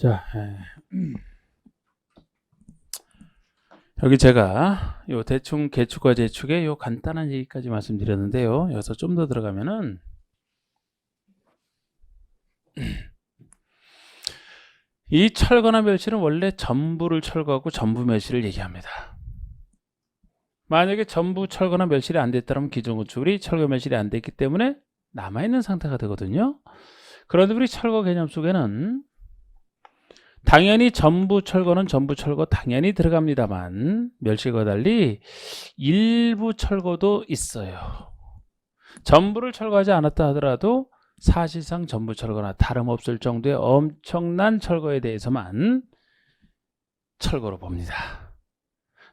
자, 여기 제가 요 대충 개축과 재축의 요 간단한 얘기까지 말씀드렸는데요. 여기서 좀 더 들어가면은 이 철거나 멸실은 원래 전부를 철거하고 전부 멸실을 얘기합니다. 만약에 전부 철거나 멸실이 안 됐다면 기존 건축물이 철거 멸실이 안 됐기 때문에 남아있는 상태가 되거든요. 그런데 우리 철거 개념 속에는 당연히 전부 철거는 전부 철거 당연히 들어갑니다만 멸실과 달리 일부 철거도 있어요. 전부를 철거하지 않았다 하더라도 사실상 전부 철거나 다름없을 정도의 엄청난 철거에 대해서만 철거로 봅니다.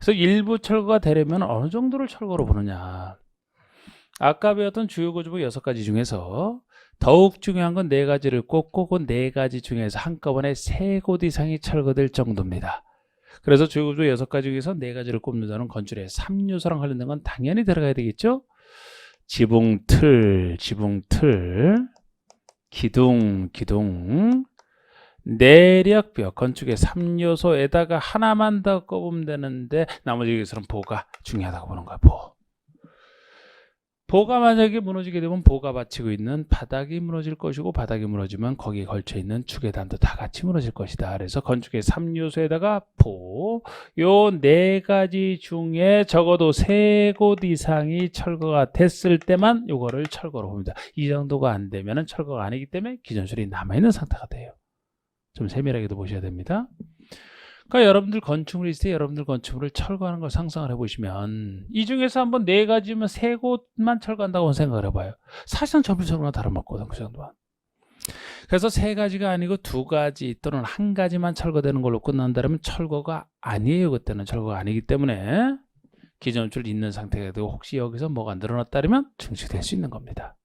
그래서 일부 철거가 되려면 어느 정도를 철거로 보느냐. 아까 배웠던 주요 구조부 6가지 중에서 더욱 중요한 건 4가지를 꼽고 그 4가지 중에서 한꺼번에 3곳 이상이 철거될 정도입니다. 그래서 주요 구조 6가지 중에서 4가지를 꼽는다는 건축에 3요소랑 관련된 건 당연히 들어가야 되겠죠. 지붕, 틀, 기둥, 내력벽, 건축의 3요소에다가 하나만 더 꼽으면 되는데 나머지 요소는 보가 중요하다고 보는 거야. 보가 만약에 무너지게 되면 보가 받치고 있는 바닥이 무너질 것이고 바닥이 무너지면 거기에 걸쳐있는 축의단도 다 같이 무너질 것이다. 그래서 건축의 3요소에다가 보, 요 4가지 중에 적어도 3곳 이상이 철거가 됐을 때만 요거를 철거로 봅니다. 이 정도가 안 되면 철거가 아니기 때문에 기존술이 남아있는 상태가 돼요. 좀 세밀하게도 보셔야 됩니다. 그러니까 여러분들 건축물이 있을 때 여러분들 건축물을 철거하는 걸 상상을 해보시면 이 중에서 한번 4가지면 3곳만 철거한다고 생각을 해봐요. 사실상 전부 철거나 다름없거든 그 정도만. 그래서 3가지가 아니고 2가지 또는 1가지만 철거되는 걸로 끝난다면 철거가 아니에요. 그때는 철거가 아니기 때문에 기존 줄 있는 상태가 되고 혹시 여기서 뭐가 늘어났다면 증식될 수 있는 겁니다.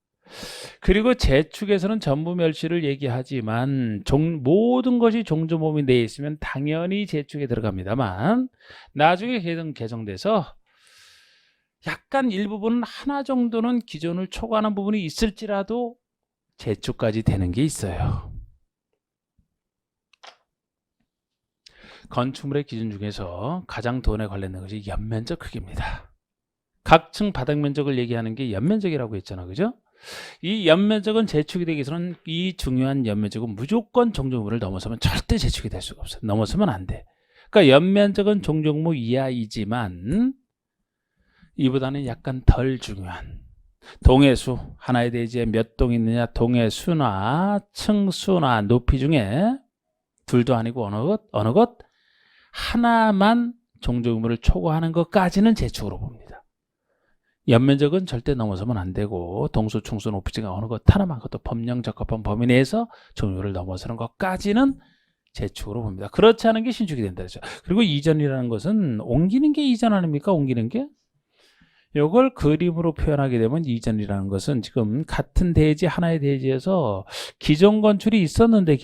그리고 재축에서는 전부 멸실을 얘기하지만 모든 것이 종조몸이 내에 있으면 당연히 재축에 들어갑니다만 나중에 개정돼서 약간 일부분은 하나 정도는 기존을 초과하는 부분이 있을지라도 재축까지 되는 게 있어요. 건축물의 기준 중에서 가장 돈에 관련된 것이 연면적 크기입니다. 각 층 바닥 면적을 얘기하는 게 연면적이라고 했잖아, 그죠? 이 연면적은 재축이 되기 위해서는 이 중요한 연면적은 무조건 종족물을 넘어서면 절대 재축이 될 수가 없어요. 넘어서면 안 돼. 그러니까 연면적은 종족무 이하이지만 이보다는 약간 덜 중요한 동의 수, 하나의 대지에 몇 동 있느냐, 동의 수나 층수나 높이 중에 둘도 아니고 어느 것 하나만 종족물을 초과하는 것까지는 재축으로 봅니다. 연면적은 절대 넘어서면 안 되고 동수, 충수, 높이 중에 어느 것 하나만 그것도 법령 적합한 범위 내에서 종류를 넘어서는 것까지는 재축으로 봅니다. 그렇지 않은 게 신축이 된다 그랬죠. 그리고 이전이라는 것은 옮기는 게 이전 아닙니까? 옮기는 게? 이걸 그림으로 표현하게 되면 이전이라는 것은 지금 같은 대지 하나의 대지에서 기존 건축이 있었는데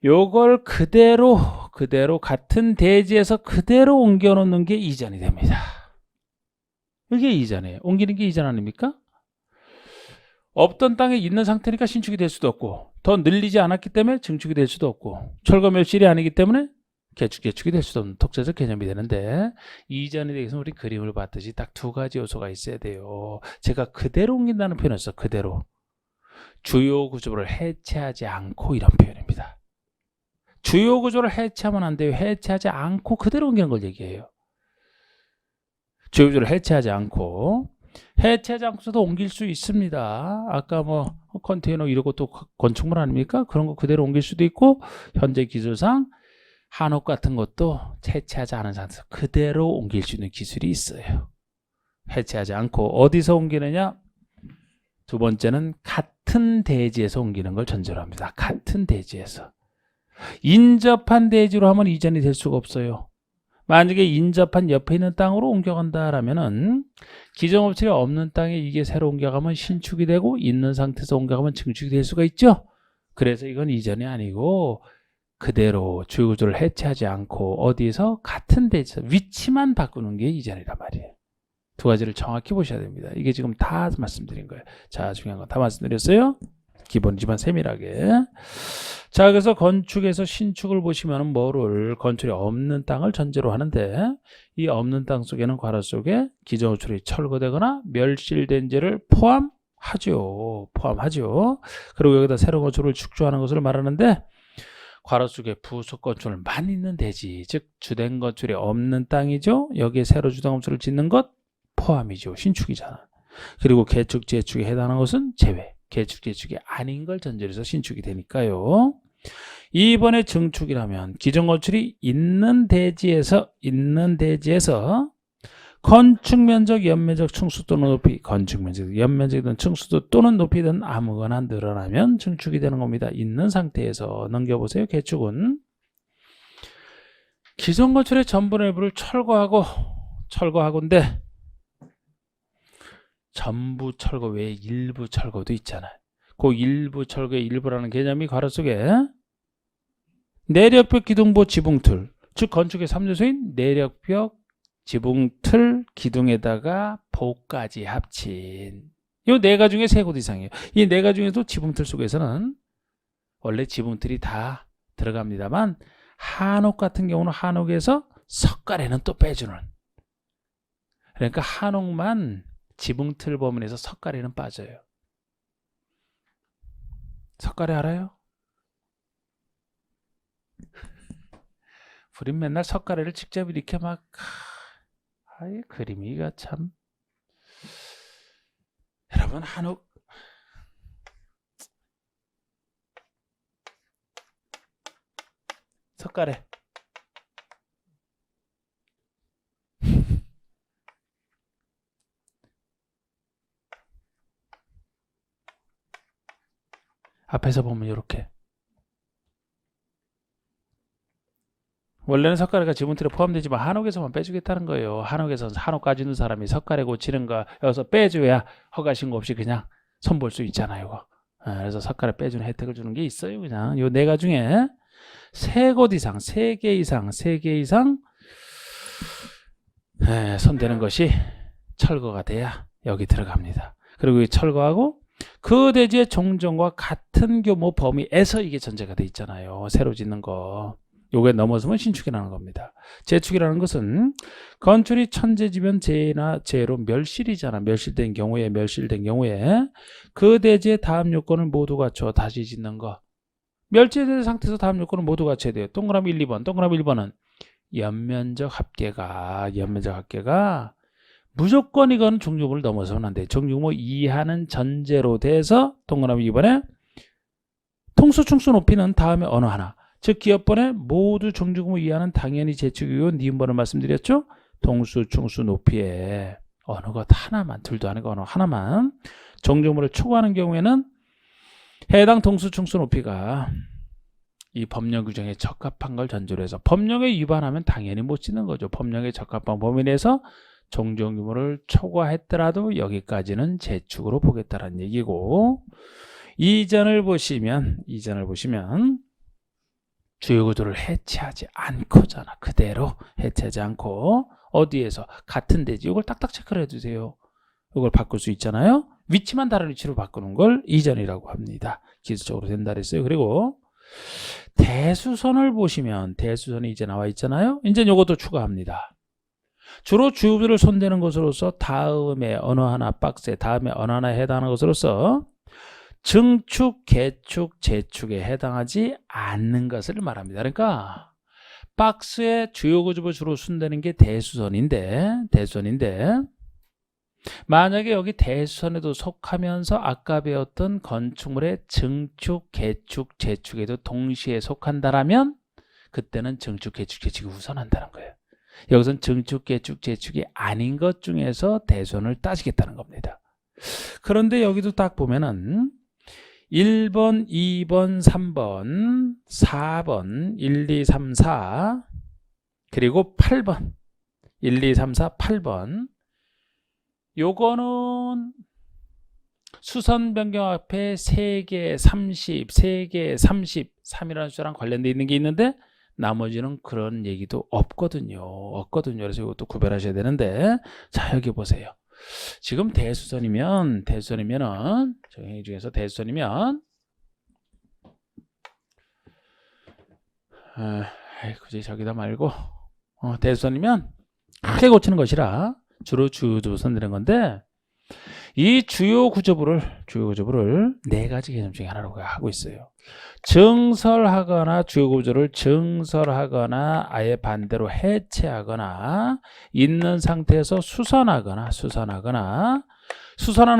요걸 그대로 같은 대지에서 그대로 옮겨 놓는 게 이전이 됩니다. 이게 이전이에요. 옮기는 게 이전 아닙니까? 없던 땅에 있는 상태니까 신축이 될 수도 없고 더 늘리지 않았기 때문에 증축이 될 수도 없고 철거 멸실이 아니기 때문에 개축이 될 수도 없는 독자적 개념이 되는데 이전에 대해서 우리 그림을 봤듯이 딱 2가지 요소가 있어야 돼요. 제가 그대로 옮긴다는 표현을 했어. 그대로. 주요 구조를 해체하지 않고 이런 표현입니다. 주요 구조를 해체하면 안 돼요. 해체하지 않고 그대로 옮기는 걸 얘기해요. 주요 구조를 해체하지 않고서도 옮길 수 있습니다. 아까 뭐 컨테이너 이런 것도 건축물 아닙니까? 그런 거 그대로 옮길 수도 있고 현재 기술상 한옥 같은 것도 해체하지 않은 상태에서 그대로 옮길 수 있는 기술이 있어요. 해체하지 않고 어디서 옮기느냐? 2번째는 같은 대지에서 옮기는 걸 전제로 합니다. 같은 대지에서. 인접한 대지로 하면 이전이 될 수가 없어요. 만약에 인접한 옆에 있는 땅으로 옮겨간다라면은 기존 업체가 없는 땅에 이게 새로 옮겨가면 신축이 되고 있는 상태에서 옮겨가면 증축이 될 수가 있죠. 그래서 이건 이전이 아니고 그대로 주요 구조를 해체하지 않고 어디에서 같은 대지에서 위치만 바꾸는 게 이전이란 말이에요. 2가지를 정확히 보셔야 됩니다. 이게 지금 다 말씀드린 거예요. 자, 중요한 거 다 말씀드렸어요. 기본이지만 세밀하게. 자, 그래서 건축에서 신축을 보시면 뭐를 건축이 없는 땅을 전제로 하는데 이 없는 땅 속에는 괄호 속에 기존 건축이 철거되거나 멸실된 죄를 포함하죠. 그리고 여기다 새로운 건축을 축조하는 것을 말하는데 괄호 속에 부속 건축을만 있는 대지, 즉 주된 건축이 없는 땅이죠. 여기에 새로 주된 건축을 짓는 것 포함이죠. 신축이잖아. 그리고 개축, 재축에 해당하는 것은 제외. 개축, 재축이 아닌 걸 전제로 해서 신축이 되니까요. 이번에 증축이라면 기존 건축이 있는 대지에서 건축면적, 연면적, 층수 또는 높이, 건축면적, 연면적이든 층수도 또는 높이든 아무거나 늘어나면 증축이 되는 겁니다. 있는 상태에서 넘겨보세요. 개축은 기존 건축의 전부 내부를 철거하고인데 전부 철거 외에 일부 철거도 있잖아요. 그 일부 철거의 일부라는 개념이 괄호 속에 내력벽, 기둥보, 지붕틀, 즉 건축의 3요소인 내력벽, 지붕틀, 기둥에다가 보까지 합친 이 4가 중에 3곳 이상이에요. 이 4가 중에도 지붕틀 속에서는 원래 지붕틀이 다 들어갑니다만 한옥 같은 경우는 한옥에서 석가래는 또 빼주는, 그러니까 한옥만 지붕틀 범위에서 석가래는 빠져요. 석가래 알아요? 우린 맨날 석가래를 직접 이렇게 막 아이 그림이가 참. 여러분 한옥 석가래 앞에서 보면 이렇게 원래는 석가래가 지붕틀에 포함되지만 한옥에서만 빼주겠다는 거예요. 한옥에서 한옥 가지는 사람이 석가래 고치는 거 여기서 빼줘야 허가 신고 없이 그냥 손볼 수 있잖아요. 이거. 그래서 석가래 빼주는 혜택을 주는 게 있어요. 그냥 요 4가 중에 3곳 이상, 3개 이상 손대는 것이 철거가 돼야 여기 들어갑니다. 그리고 이 철거하고 그 대지의 종전과 같은 규모 범위에서 이게 전제가 돼 있잖아요. 새로 짓는 거. 요게 넘어서면 신축이라는 겁니다. 재축이라는 것은 건축이 천재지변 재해나 재해로 멸실이잖아. 멸실된 경우에 그 대지의 다음 요건을 모두 갖춰 다시 짓는 거. 멸실된 상태에서 다음 요건을 모두 갖춰야 돼요. 동그라미 1, 2번. 동그라미 1번은 연면적 합계가 무조건 이건 종류를 넘어서는 안 돼. 종류모 이하는 전제로 돼서 동그라미 2번에 통수, 충수, 높이는 다음에 어느 하나. 즉 기업번에 모두 종류모 이하는 당연히 재축이고 니은번을 말씀드렸죠. 통수, 충수, 높이에 어느 것 하나만, 둘도 아니고 어느 하나만 종류모를 초과하는 경우에는 해당 통수, 충수, 높이가 이 법령 규정에 적합한 걸 전제로 해서 법령에 위반하면 당연히 못 짓는 거죠. 법령에 적합한 범위 내에서 종종 규모를 초과했더라도 여기까지는 재축으로 보겠다는 얘기고, 이전을 보시면 주요 구조를 해체하지 않고잖아. 그대로 해체하지 않고 어디에서 같은 대지 이걸 딱딱 체크를 해주세요. 이걸 바꿀 수 있잖아요. 위치만 다른 위치로 바꾸는 걸 이전이라고 합니다. 기술적으로 된다 그랬어요. 그리고 대수선을 보시면 대수선이 이제 나와 있잖아요. 이제 이것도 추가합니다. 주로 주요구조를 손대는 것으로서 다음에 어느 하나 박스에 다음에 어느 하나에 해당하는 것으로서 증축, 개축, 재축에 해당하지 않는 것을 말합니다. 그러니까 박스에 주요구조를 주로 손대는 게 대수선인데 만약에 여기 대수선에도 속하면서 아까 배웠던 건축물의 증축, 개축, 재축에도 동시에 속한다라면 그때는 증축, 개축, 재축이 우선한다는 거예요. 여기서는 증축, 개축, 재축이 아닌 것 중에서 대수선을 따지겠다는 겁니다. 그런데 여기도 딱 보면은 1번, 2번, 3번, 4번, 1, 2, 3, 4 그리고 8번 1, 2, 3, 4, 8번 요거는 수선 변경 앞에 3개 30, 3개 33이라는 숫자랑 관련되어 있는 게 있는데 나머지는 그런 얘기도 없거든요. 그래서 이것도 구별하셔야 되는데, 자 여기 보세요. 지금 대수선이면은 정의 중에서 대수선이면 굳이 저기다 말고 대수선이면 크게 고치는 것이라 주로 주요구조부선 되는 건데 이 주요 구조부를 네 가지 개념 중에 하나라고 하고 있어요. 증설하거나 주요 구조를 증설하거나 아예 반대로 해체하거나 있는 상태에서 수선하는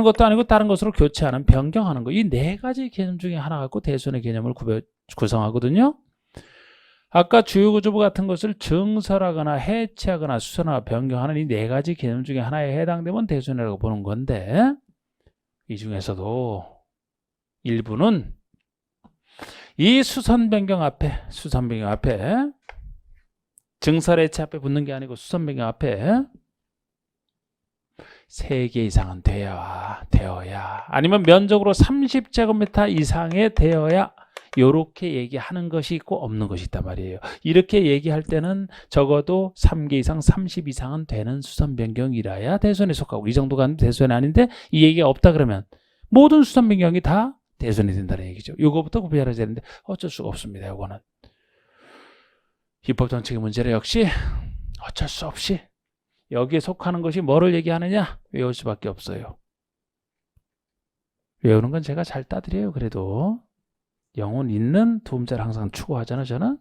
것도 아니고 다른 것으로 교체하는 변경하는 거. 이 네 가지 개념 중에 하나 갖고 대수선의 개념을 구성하거든요. 아까 주요 구조부 같은 것을 증설하거나 해체하거나 수선하거나 변경하는 이 네 가지 개념 중에 하나에 해당되면 대수선이라고 보는 건데 이 중에서도 일부는 이 수선 변경 앞에 증설 해체 앞에 붙는 게 아니고 수선 변경 앞에 3개 이상은 되어야 아니면 면적으로 30제곱미터 이상의 되어야 요렇게 얘기하는 것이 있고 없는 것이 있단 말이에요. 이렇게 얘기할 때는 적어도 3개 이상 30 이상은 되는 수선 변경이라야 대수선에 속하고 이 정도가 대수선이 아닌데 이 얘기가 없다 그러면 모든 수선 변경이 다 대수선이 된다는 얘기죠. 요거부터 구별해야 되는데 어쩔 수가 없습니다. 요거는 입법 정책의 문제를 역시 어쩔 수 없이 여기에 속하는 것이 뭐를 얘기하느냐 외울 수밖에 없어요. 외우는 건 제가 잘 따드려요. 그래도 영혼 있는 도움자를 항상 추구하잖아요. 저는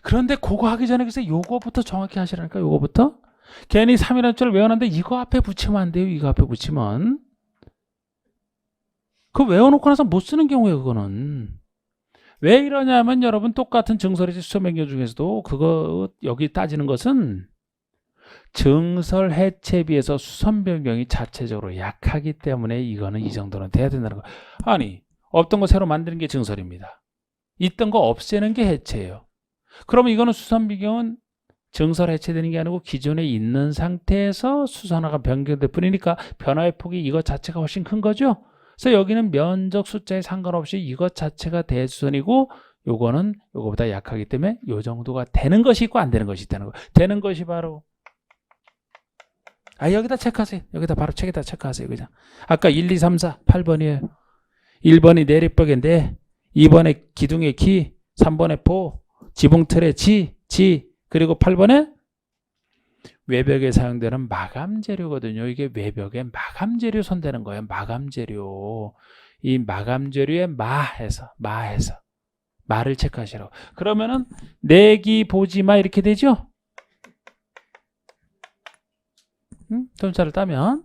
그런데 그거 하기 전에 그래서 요거부터 정확히 하시라니까. 요거부터 괜히 3이라는 줄을 외웠는데 이거 앞에 붙이면 안 돼요. 이거 앞에 붙이면 그거 외워놓고 나서 못 쓰는 경우에요. 그거는 왜 이러냐면 여러분 똑같은 증설해체 수선 변경 중에서도 그거 여기 따지는 것은 증설 해체에 비해서 수선 변경이 자체적으로 약하기 때문에 이거는 이 정도는 돼야 된다는 거. 아니 없던 거 새로 만드는 게 증설입니다. 있던 거 없애는 게 해체예요. 그러면 이거는 수선 변경은 증설 해체되는 게 아니고 기존에 있는 상태에서 수선화가 변경될 뿐이니까 변화의 폭이 이것 자체가 훨씬 큰 거죠. 그래서 여기는 면적 숫자에 상관없이 이것 자체가 대수선이고 요거는 요거보다 약하기 때문에 요 정도가 되는 것이 있고 안 되는 것이 있다는 거. 되는 것이 바로 여기다 체크하세요. 여기다 바로 책에다 체크하세요. 그냥 아까 1, 2, 3, 4 8번이에요. 1번이 내립벽의 내, 2번에 기둥의 기, 3번에 포, 지붕틀의 지 그리고 8번에 외벽에 사용되는 마감 재료거든요. 이게 외벽에 마감 재료 손대는 거예요. 마감 재료. 이 마감 재료에 마해서 마를 체크하시라고. 그러면은 내기 보지 마 이렇게 되죠? 점자를 따면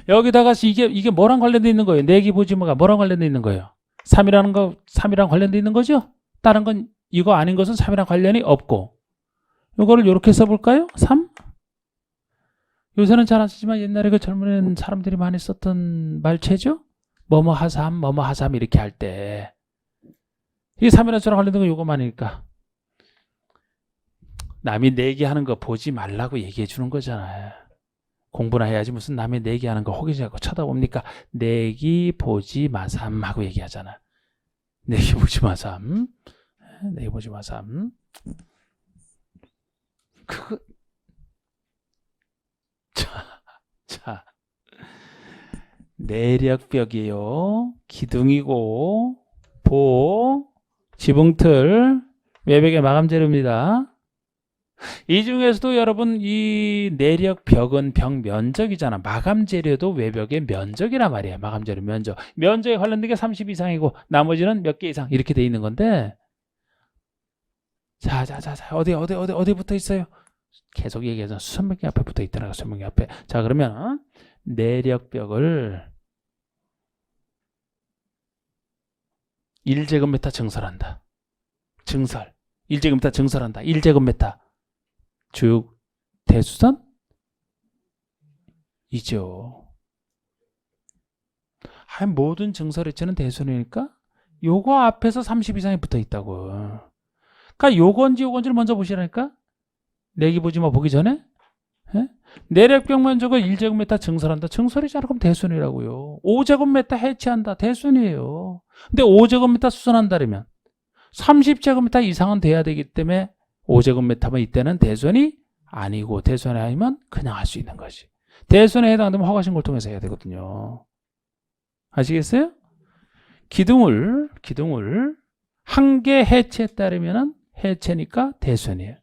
여기다가 이게 뭐랑 관련돼 있는 거예요? 내기 보지 마가 뭐랑 관련돼 있는 거예요? 3이랑 관련돼 있는 거죠? 다른 건 이거 아닌 것은 3이랑 관련이 없고 이거를 이렇게 써볼까요? 3 요새는 잘 안 쓰지만 옛날에 그 젊은 사람들이 많이 썼던 말체죠? 뭐뭐 하삼 이렇게 할 때 이 3이랑 저랑 관련된 건 이거만이니까 남이 내기하는 거 보지 말라고 얘기해 주는 거잖아요. 공부나 해야지 무슨 남이 내기하는 거 호기심 갖고 쳐다봅니까? 내기 보지 마삼 하고 얘기하잖아. 내기 보지 마삼. 내기 보지 마삼. 그거 자 내력벽이요. 기둥이고 보 지붕틀 외벽의 마감 재료입니다. 이 중에서도 여러분 이 내력벽은 벽 면적이잖아. 마감 재료도 외벽의 면적이란 말이에요. 마감 재료 면적에 관련된 게 30 이상이고 나머지는 몇 개 이상 이렇게 돼 있는 건데 자 어디 붙어 있어요? 계속 얘기하잖아. 수선 변경 앞에 붙어 있더라고. 수선 변경 앞에. 자 그러면 내력벽을 1제곱미터 증설한다. 1제곱미터 증설한다. 1제곱미터 쭉 대수선? 이죠. 모든 증설해체는 대수선이니까 요거 앞에서 30 이상이 붙어 있다고. 그러니까 요건지를 먼저 보시라니까. 내기 보지 마 보기 전에. 내력벽 면적을 1제곱미터 증설한다. 증설이잖아. 그럼 대수선이라고요. 5제곱미터 해체한다. 대수선이에요. 근데 5제곱미터 수선한다 그러면 30제곱미터 이상은 돼야 되기 때문에 5제곱미터면 이때는 대수선이 아니고 대수선이 아니면 그냥 할 수 있는 거지. 대수선에 해당되면 허가신고를 통해서 해야 되거든요. 아시겠어요? 기둥을 한 개 해체에 따르면 해체니까 대손이에요.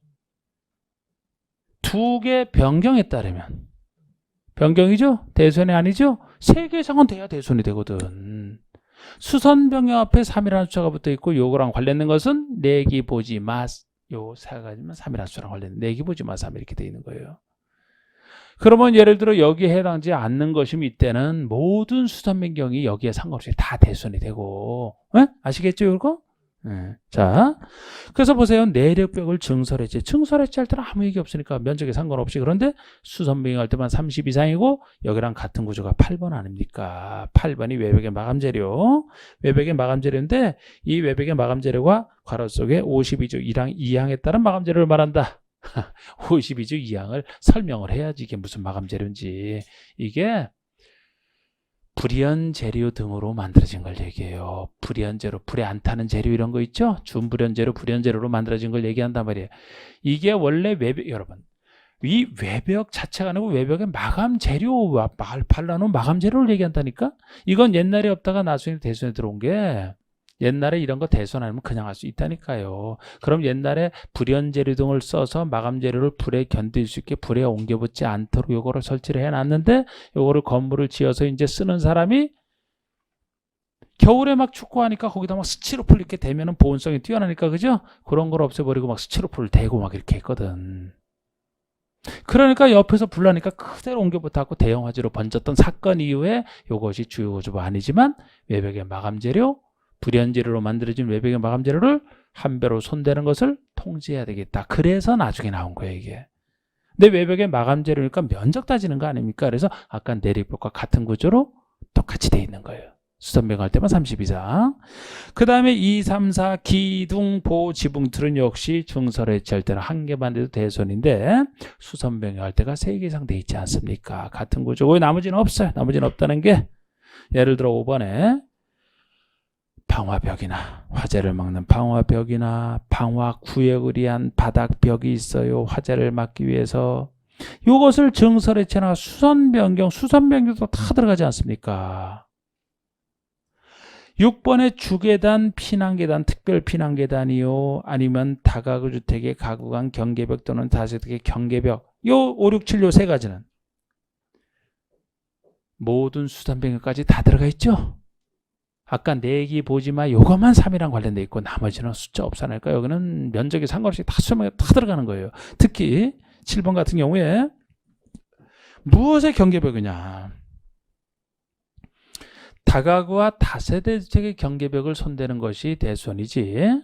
두 개 변경에 따르면 변경이죠? 대손이 아니죠? 세 개 이상은 돼야 대손이 되거든. 수선 변경 앞에 3이라는 숫자가 붙어 있고 요거랑 관련된 것은 내기 보지 마. 요 세 가지면 3이라는 숫자랑 관련된 내기 보지 마 3 이렇게 돼 있는 거예요. 그러면 예를 들어 여기에 해당하지 않는 것이면 이때는 모든 수선 변경이 여기에 상관없이 다 대손이 되고, 네? 아시겠죠 이거? 네. 자, 그래서 보세요. 내력벽을 증설했지. 증설했지 할 때는 아무 얘기 없으니까 면적에 상관없이. 그런데 수선 변경할 때만 30 이상이고 여기랑 같은 구조가 8번 아닙니까? 8번이 외벽의 마감 재료. 외벽의 마감 재료인데 이 외벽의 마감 재료가 괄호 속에 52조 1항 2항에 따른 마감 재료를 말한다. 52조 2항을 설명을 해야지 이게 무슨 마감 재료인지. 이게 불연 재료 등으로 만들어진 걸 얘기해요. 불연 재료, 불에 안 타는 재료 이런 거 있죠? 준불연 재료, 불연 재료로 만들어진 걸 얘기한단 말이에요. 이게 원래 외벽, 여러분, 이 외벽 자체가 아니고 외벽의 마감 재료, 발라놓은 마감 재료를 얘기한다니까? 이건 옛날에 없다가 나중에 대손에 들어온 게, 옛날에 이런 거 대손 아니면 그냥 할 수 있다니까요. 그럼 옛날에 불연 재료 등을 써서 마감 재료를 불에 견딜 수 있게 불에 옮겨붙지 않도록 요거를 설치를 해놨는데 요거를 건물을 지어서 이제 쓰는 사람이 겨울에 막 춥고 하니까 거기다 막 스티로폴 이렇게 대면은 보온성이 뛰어나니까 그죠? 그런 걸 없애버리고 막 스티로폴을 대고 막 이렇게 했거든. 그러니까 옆에서 불나니까 그대로 옮겨붙었고 대형 화재로 번졌던 사건 이후에 요것이 주요 구조가 아니지만 외벽의 마감 재료 불연 재료로 만들어진 외벽의 마감 재료를 한 배로 손대는 것을 통제해야 되겠다. 그래서 나중에 나온 거예요, 이게. 근데 외벽의 마감 재료니까 면적 따지는 거 아닙니까? 그래서 아까 내력벽과 같은 구조로 똑같이 돼 있는 거예요. 수선 변경할 때만 30 이상. 그 다음에 2, 3, 4 기둥, 보, 지붕 틀은 역시 증설 해체할 때는 한 개만 돼도 대손인데 수선 변경할 때가 3개 이상 돼 있지 않습니까? 같은 구조. 왜 나머지는 없어요? 나머지는 없다는 게 예를 들어 5번에 방화벽이나 화재를 막는 방화벽이나 방화 구역을 위한 바닥벽이 있어요. 화재를 막기 위해서. 이것을 증설해체나 수선 변경도 다 들어가지 않습니까? 6번에 주계단, 피난계단, 특별 피난계단이요. 아니면 다가구 주택의 가구 간 경계벽 또는 다세대의 경계벽. 요 5, 6, 7 요 세 가지는 모든 수선 변경까지 다 들어가 있죠. 아까 내기 보지마 요것만 3이랑 관련돼 있고 나머지는 숫자 없어니까 여기는 면적에 상관없이 다 들어가는 거예요. 특히 7번 같은 경우에 무엇의 경계벽이냐. 다가구와 다세대 주택의 경계벽을 손대는 것이 대손이지.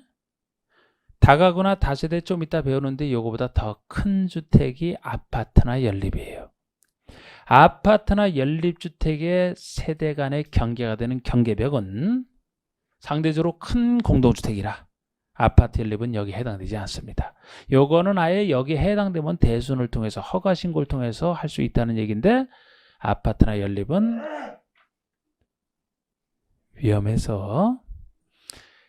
다가구나 다세대 좀 이따 배우는데 요거보다 더 큰 주택이 아파트나 연립이에요. 아파트나 연립주택의 세대 간의 경계가 되는 경계벽은 상대적으로 큰 공동주택이라 아파트 연립은 여기 해당되지 않습니다. 요거는 아예 여기 해당되면 대손을 통해서 허가신고를 통해서 할 수 있다는 얘기인데 아파트나 연립은 위험해서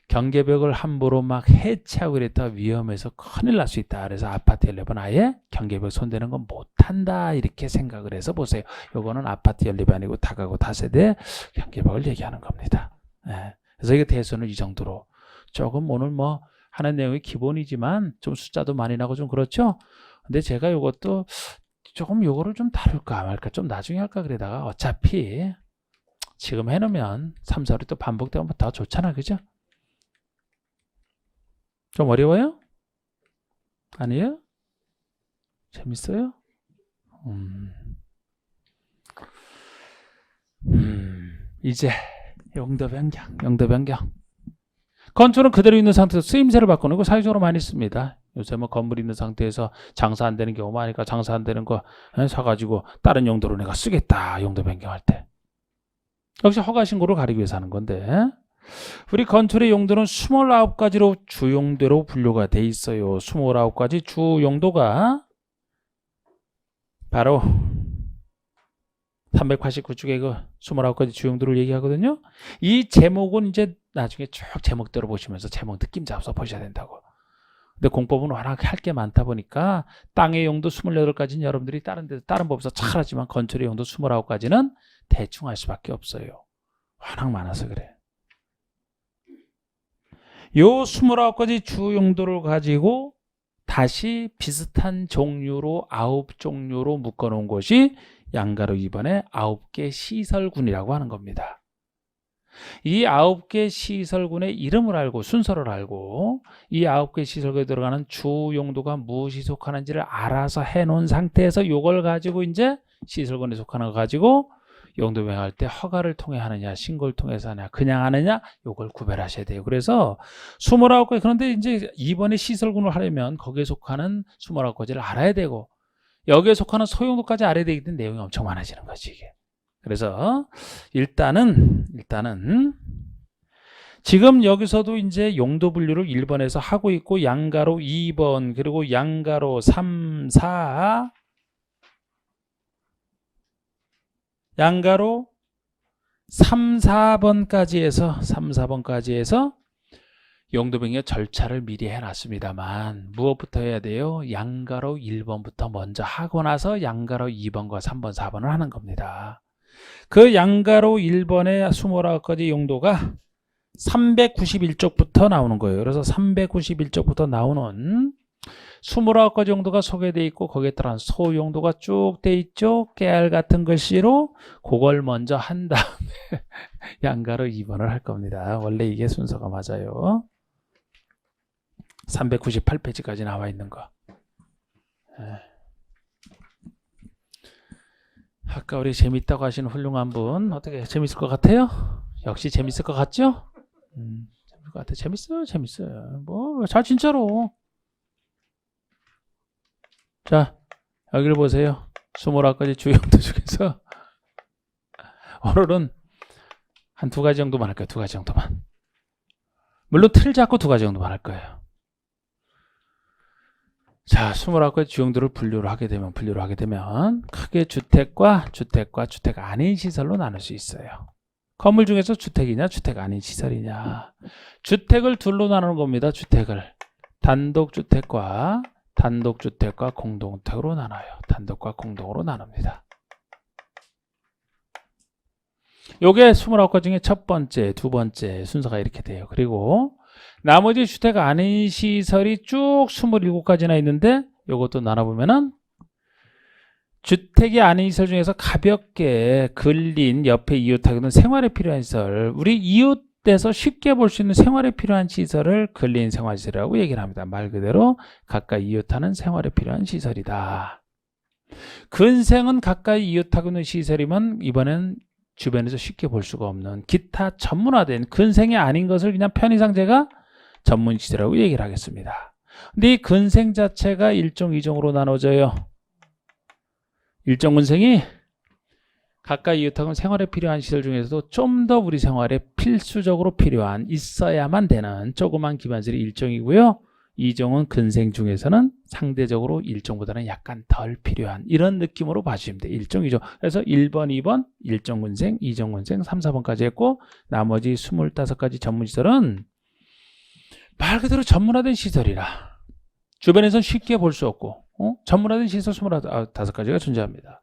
경계벽을 함부로 막 해체하고 이랬다가 위험해서 큰일 날 수 있다. 그래서 아파트 연립은 아예 경계벽 손대는 건 못한다. 이렇게 생각을 해서 보세요. 요거는 아파트 연립이 아니고 다가구 다세대 경계벽을 얘기하는 겁니다. 네. 그래서 이게 대손을 이 정도로 조금 오늘 뭐 하는 내용이 기본이지만 좀 숫자도 많이 나고 좀 그렇죠. 근데 제가 요것도 조금 요거를 좀 다룰까 말까 좀 나중에 할까 그러다가 어차피 지금 해놓으면 3, 4를 또 반복되면 더 좋잖아. 그죠? 좀 어려워요? 아니에요? 재밌어요? 이제 용도 변경. 건축은 그대로 있는 상태에서 쓰임새를 바꾸는 거 사회적으로 많이 씁니다. 요새 뭐 건물 있는 상태에서 장사 안 되는 경우 많으니까 장사 안 되는 거 사가지고 다른 용도로 내가 쓰겠다. 용도 변경할 때. 역시 허가 신고를 가리기 위해서 하는 건데 우리 건축의 용도는 29가지로 주용도로 분류가 돼 있어요. 29가지 주용도가 바로 389쪽에 그 29가지 주용도를 얘기하거든요. 이 제목은 이제 나중에 쭉 제목대로 보시면서 제목 느낌 잡아서 보셔야 된다고. 근데 공법은 워낙 할 게 많다 보니까 땅의 용도 28가지는 여러분들이 다른 법에서 잘 하지만 건축의 용도 29가지는 대충 할 수밖에 없어요. 워낙 많아서 그래. 요 29가지 주 용도를 가지고 다시 비슷한 종류로 9종류로 묶어놓은 것이 양가로 2번의 9개 시설군이라고 하는 겁니다. 이 9개 시설군의 이름을 알고 순서를 알고 이 9개 시설군에 들어가는 주 용도가 무엇이 속하는지를 알아서 해놓은 상태에서 이걸 가지고 이제 시설군에 속하는 거 가지고 용도 명할 때 허가를 통해 하느냐 신고를 통해서 하느냐 그냥 하느냐 요걸 구별하셔야 돼요. 그래서 29가지 그런데 이제 이번에 시설군을 하려면 거기에 속하는 29가지를 알아야 되고 여기에 속하는 소용도까지 알아야 되기 때문에 내용이 엄청 많아지는 거지 이게. 그래서 일단은 지금 여기서도 이제 용도 분류를 1번에서 하고 있고 양가로 2번 그리고 양가로 3, 4 양가로 3, 4번까지 해서 용도명의 절차를 미리 해놨습니다만 무엇부터 해야 돼요? 양가로 1번부터 먼저 하고 나서 양가로 2번과 3번, 4번을 하는 겁니다. 그 양가로 1번의 29가지 용도가 391쪽부터 나오는 거예요. 그래서 391쪽부터 나오는 29가지 용도가 소개되어 있고 거기에 따른 소용도가 쭉 돼 있죠. 깨알 같은 글씨로 그걸 먼저 한 다음에 양가로 2번을 할 겁니다. 원래 이게 순서가 맞아요. 398페이지까지 나와 있는 거. 아까 우리 재밌다고 하시는 훌륭한 분 어떻게 재밌을 것 같아요? 역시 재밌을 것 같죠? 재밌을 것 같아요. 재밌어요. 뭐 잘 진짜로. 자, 여기를 보세요. 29가지 주용도 중에서 오늘은 한 2가지 정도만 할게요. 2가지 정도만. 물론 틀 잡고 2가지 정도만 할 거예요. 자, 29가지 주용도를 분류를 하게 되면 크게 주택 아닌 시설로 나눌 수 있어요. 건물 중에서 주택이냐 주택 아닌 시설이냐. 주택을 둘로 나누는 겁니다. 주택을 단독주택과 공동주택으로 나눠요. 단독과 공동으로 나눕니다. 요게 29가지 중에 첫 번째, 두 번째 순서가 이렇게 돼요. 그리고 나머지 주택 아닌 시설이 쭉 27가지나 있는데 요것도 나눠보면은 주택이 아닌 시설 중에서 가볍게 근린 옆에 이웃하고는 생활에 필요한 시설, 우리 이웃에서 쉽게 볼 수 있는 생활에 필요한 시설을 근린 생활시설이라고 얘기를 합니다. 말 그대로 가까이 이웃하는 생활에 필요한 시설이다. 근생은 가까이 이웃하고 있는 시설이면 이번엔 주변에서 쉽게 볼 수가 없는 기타 전문화된 근생이 아닌 것을 그냥 편의상제가 전문시설이라고 얘기를 하겠습니다. 근데 이 근생 자체가 1종, 2종으로 나눠져요. 1종 근생이 가까이 이웃하고 생활에 필요한 시설 중에서도 좀 더 우리 생활에 필수적으로 필요한 있어야만 되는 조그만 기반시설이 1종이고요. 2종은 근생 중에서는 상대적으로 1종보다는 약간 덜 필요한 이런 느낌으로 봐주시면 돼요. 1종, 2종. 그래서 1번, 2번 1종 근생, 2종 근생, 3, 4번까지 했고 나머지 25가지 전문시설은 말 그대로 전문화된 시설이라 주변에서는 쉽게 볼 수 없고 전문화된 시설 25가지가 존재합니다.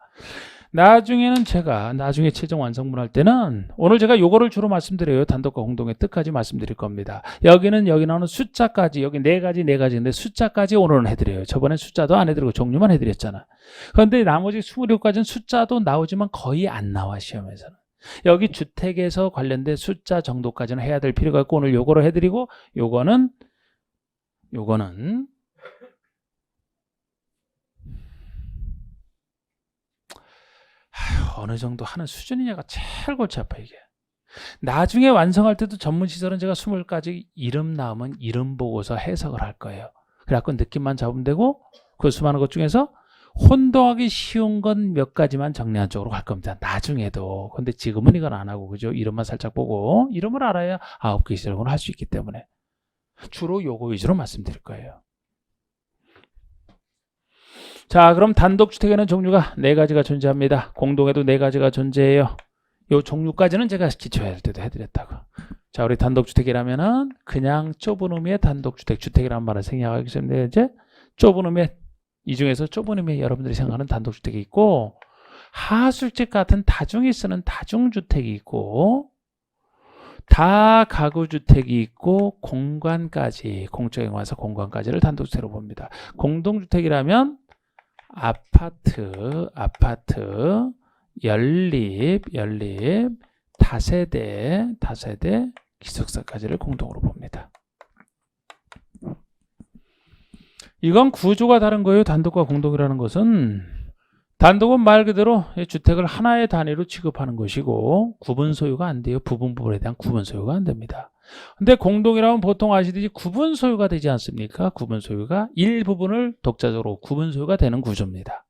나중에는 제가 나중에 최종 완성문 할 때는 오늘 제가 요거를 주로 말씀드려요. 단독과 공동의 뜻까지 말씀드릴 겁니다. 여기 나오는 숫자까지 여기 4가지인데 숫자까지 오늘은 해드려요. 저번에 숫자도 안 해드리고 종류만 해드렸잖아. 그런데 나머지 27가지는 숫자도 나오지만 거의 안 나와 시험에서는. 여기 주택에서 관련된 숫자 정도까지는 해야 될 필요가 있고 오늘 요거를 해드리고 요거는 어느 정도 하는 수준이냐가 제일 골치 아파 이게. 나중에 완성할 때도 전문시설은 제가 20가지 이름 나오면 이름 보고서 해석을 할 거예요. 그래갖고 느낌만 잡으면 되고 그 수많은 것 중에서 혼동하기 쉬운 건 몇 가지만 정리한 쪽으로 갈 겁니다. 나중에도. 근데 지금은 이건 안 하고 그죠? 이름만 살짝 보고 이름을 알아야 9개 시설을 할 수 있기 때문에 주로 요거 위주로 말씀드릴 거예요. 자, 그럼 단독주택에는 종류가 4가지가 존재합니다. 공동에도 4가지가 존재해요. 요 종류까지는 제가 기초할 때도 해드렸다고. 자, 우리 단독주택이라면은 그냥 좁은 의미의 단독주택, 주택이라는 말을 생략하기 때문에 이제 좁은 의미의 이 중에서 좁은 의미의 여러분들이 생각하는 단독주택이 있고 하수집 같은 다중이 쓰는 다중주택이 있고 다가구주택이 있고 공간까지, 공적에 와서 공간까지를 단독주택으로 봅니다. 공동주택이라면 아파트, 연립, 다세대, 기숙사까지를 공동으로 봅니다. 이건 구조가 다른 거예요. 단독과 공동이라는 것은. 단독은 말 그대로 주택을 하나의 단위로 취급하는 것이고 구분 소유가 안 돼요. 부분에 대한 구분 소유가 안 됩니다. 근데 공동이라면 보통 아시듯이 구분 소유가 되지 않습니까? 구분 소유가 일부분을 독자적으로 구분 소유가 되는 구조입니다.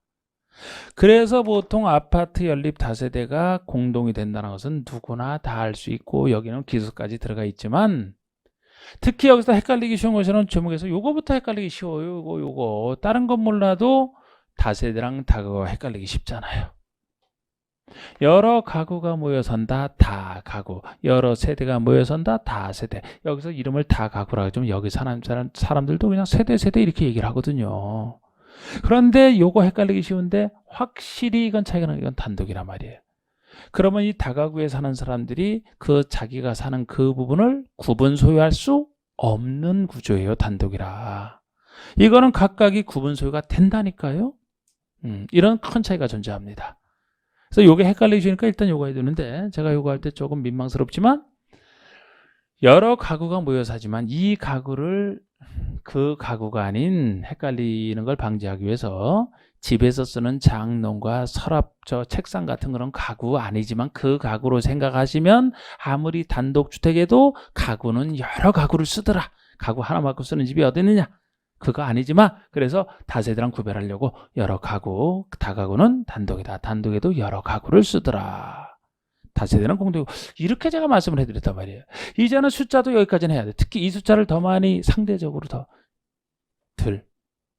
그래서 보통 아파트 연립 다세대가 공동이 된다는 것은 누구나 다 알 수 있고 여기는 기술까지 들어가 있지만 특히 여기서 헷갈리기 쉬운 것은 제목에서 요거부터 헷갈리기 쉬워요. 요거 다른 건 몰라도 다세대랑 다가구가 헷갈리기 쉽잖아요. 여러 가구가 모여 산다 다가구, 여러 세대가 모여 산다 다세대. 여기서 이름을 다가구라고 하지만 여기 사는 사람들도 그냥 세대 이렇게 얘기를 하거든요. 그런데 요거 헷갈리기 쉬운데 확실히 이건 차이가 나는 건 단독이란 말이에요. 그러면 이 다가구에 사는 사람들이 그 자기가 사는 그 부분을 구분 소유할 수 없는 구조예요. 단독이라. 이거는 각각이 구분 소유가 된다니까요. 이런 큰 차이가 존재합니다. 그래서 요게 헷갈리시니까 일단 요거 해야 되는데 제가 요거 할 때 조금 민망스럽지만 여러 가구가 모여 사지만 이 가구를 그 가구가 아닌 헷갈리는 걸 방지하기 위해서 집에서 쓰는 장롱과 서랍, 책상 같은 그런 가구 아니지만 그 가구로 생각하시면 아무리 단독주택에도 가구는 여러 가구를 쓰더라. 가구 하나만큼 쓰는 집이 어디 있느냐? 그거 아니지만 그래서 다세대랑 구별하려고 여러 가구, 다가구는 단독이다. 단독에도 여러 가구를 쓰더라. 다세대는 공동. 이렇게 제가 말씀을 해드렸단 말이에요. 이제는 숫자도 여기까지는 해야 돼. 특히 이 숫자를 더 많이 상대적으로 더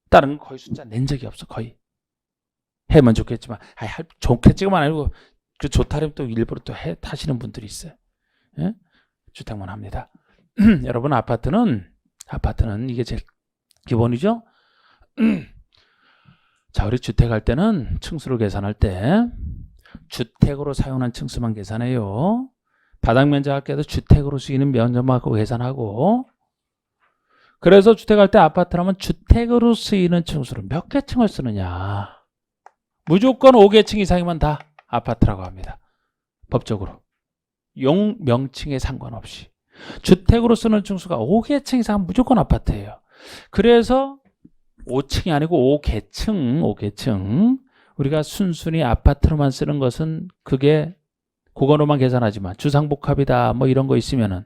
다른 거의 숫자 낸 적이 없어. 거의. 해면 좋겠지만 좋겠지만 아니고 그 좋다면 또 일부러 또 타시는 분들이 있어요. 예? 주택만 합니다. 여러분 아파트는 이게 제일 기본이죠. 자, 우리 주택할 때는 층수를 계산할 때 주택으로 사용한 층수만 계산해요. 바닥 면적 할 때도 주택으로 쓰이는 면적만 갖고 계산하고. 그래서 주택할 때 아파트라면 주택으로 쓰이는 층수를 몇 개 층을 쓰느냐. 무조건 5개층 이상이면 다 아파트라고 합니다. 법적으로. 명칭에 상관없이. 주택으로 쓰는 층수가 5개층 이상은 무조건 아파트예요. 그래서 5층이 아니고 5개층. 우리가 순순히 아파트로만 쓰는 것은 그거로만 계산하지만 주상복합이다 뭐 이런 거 있으면은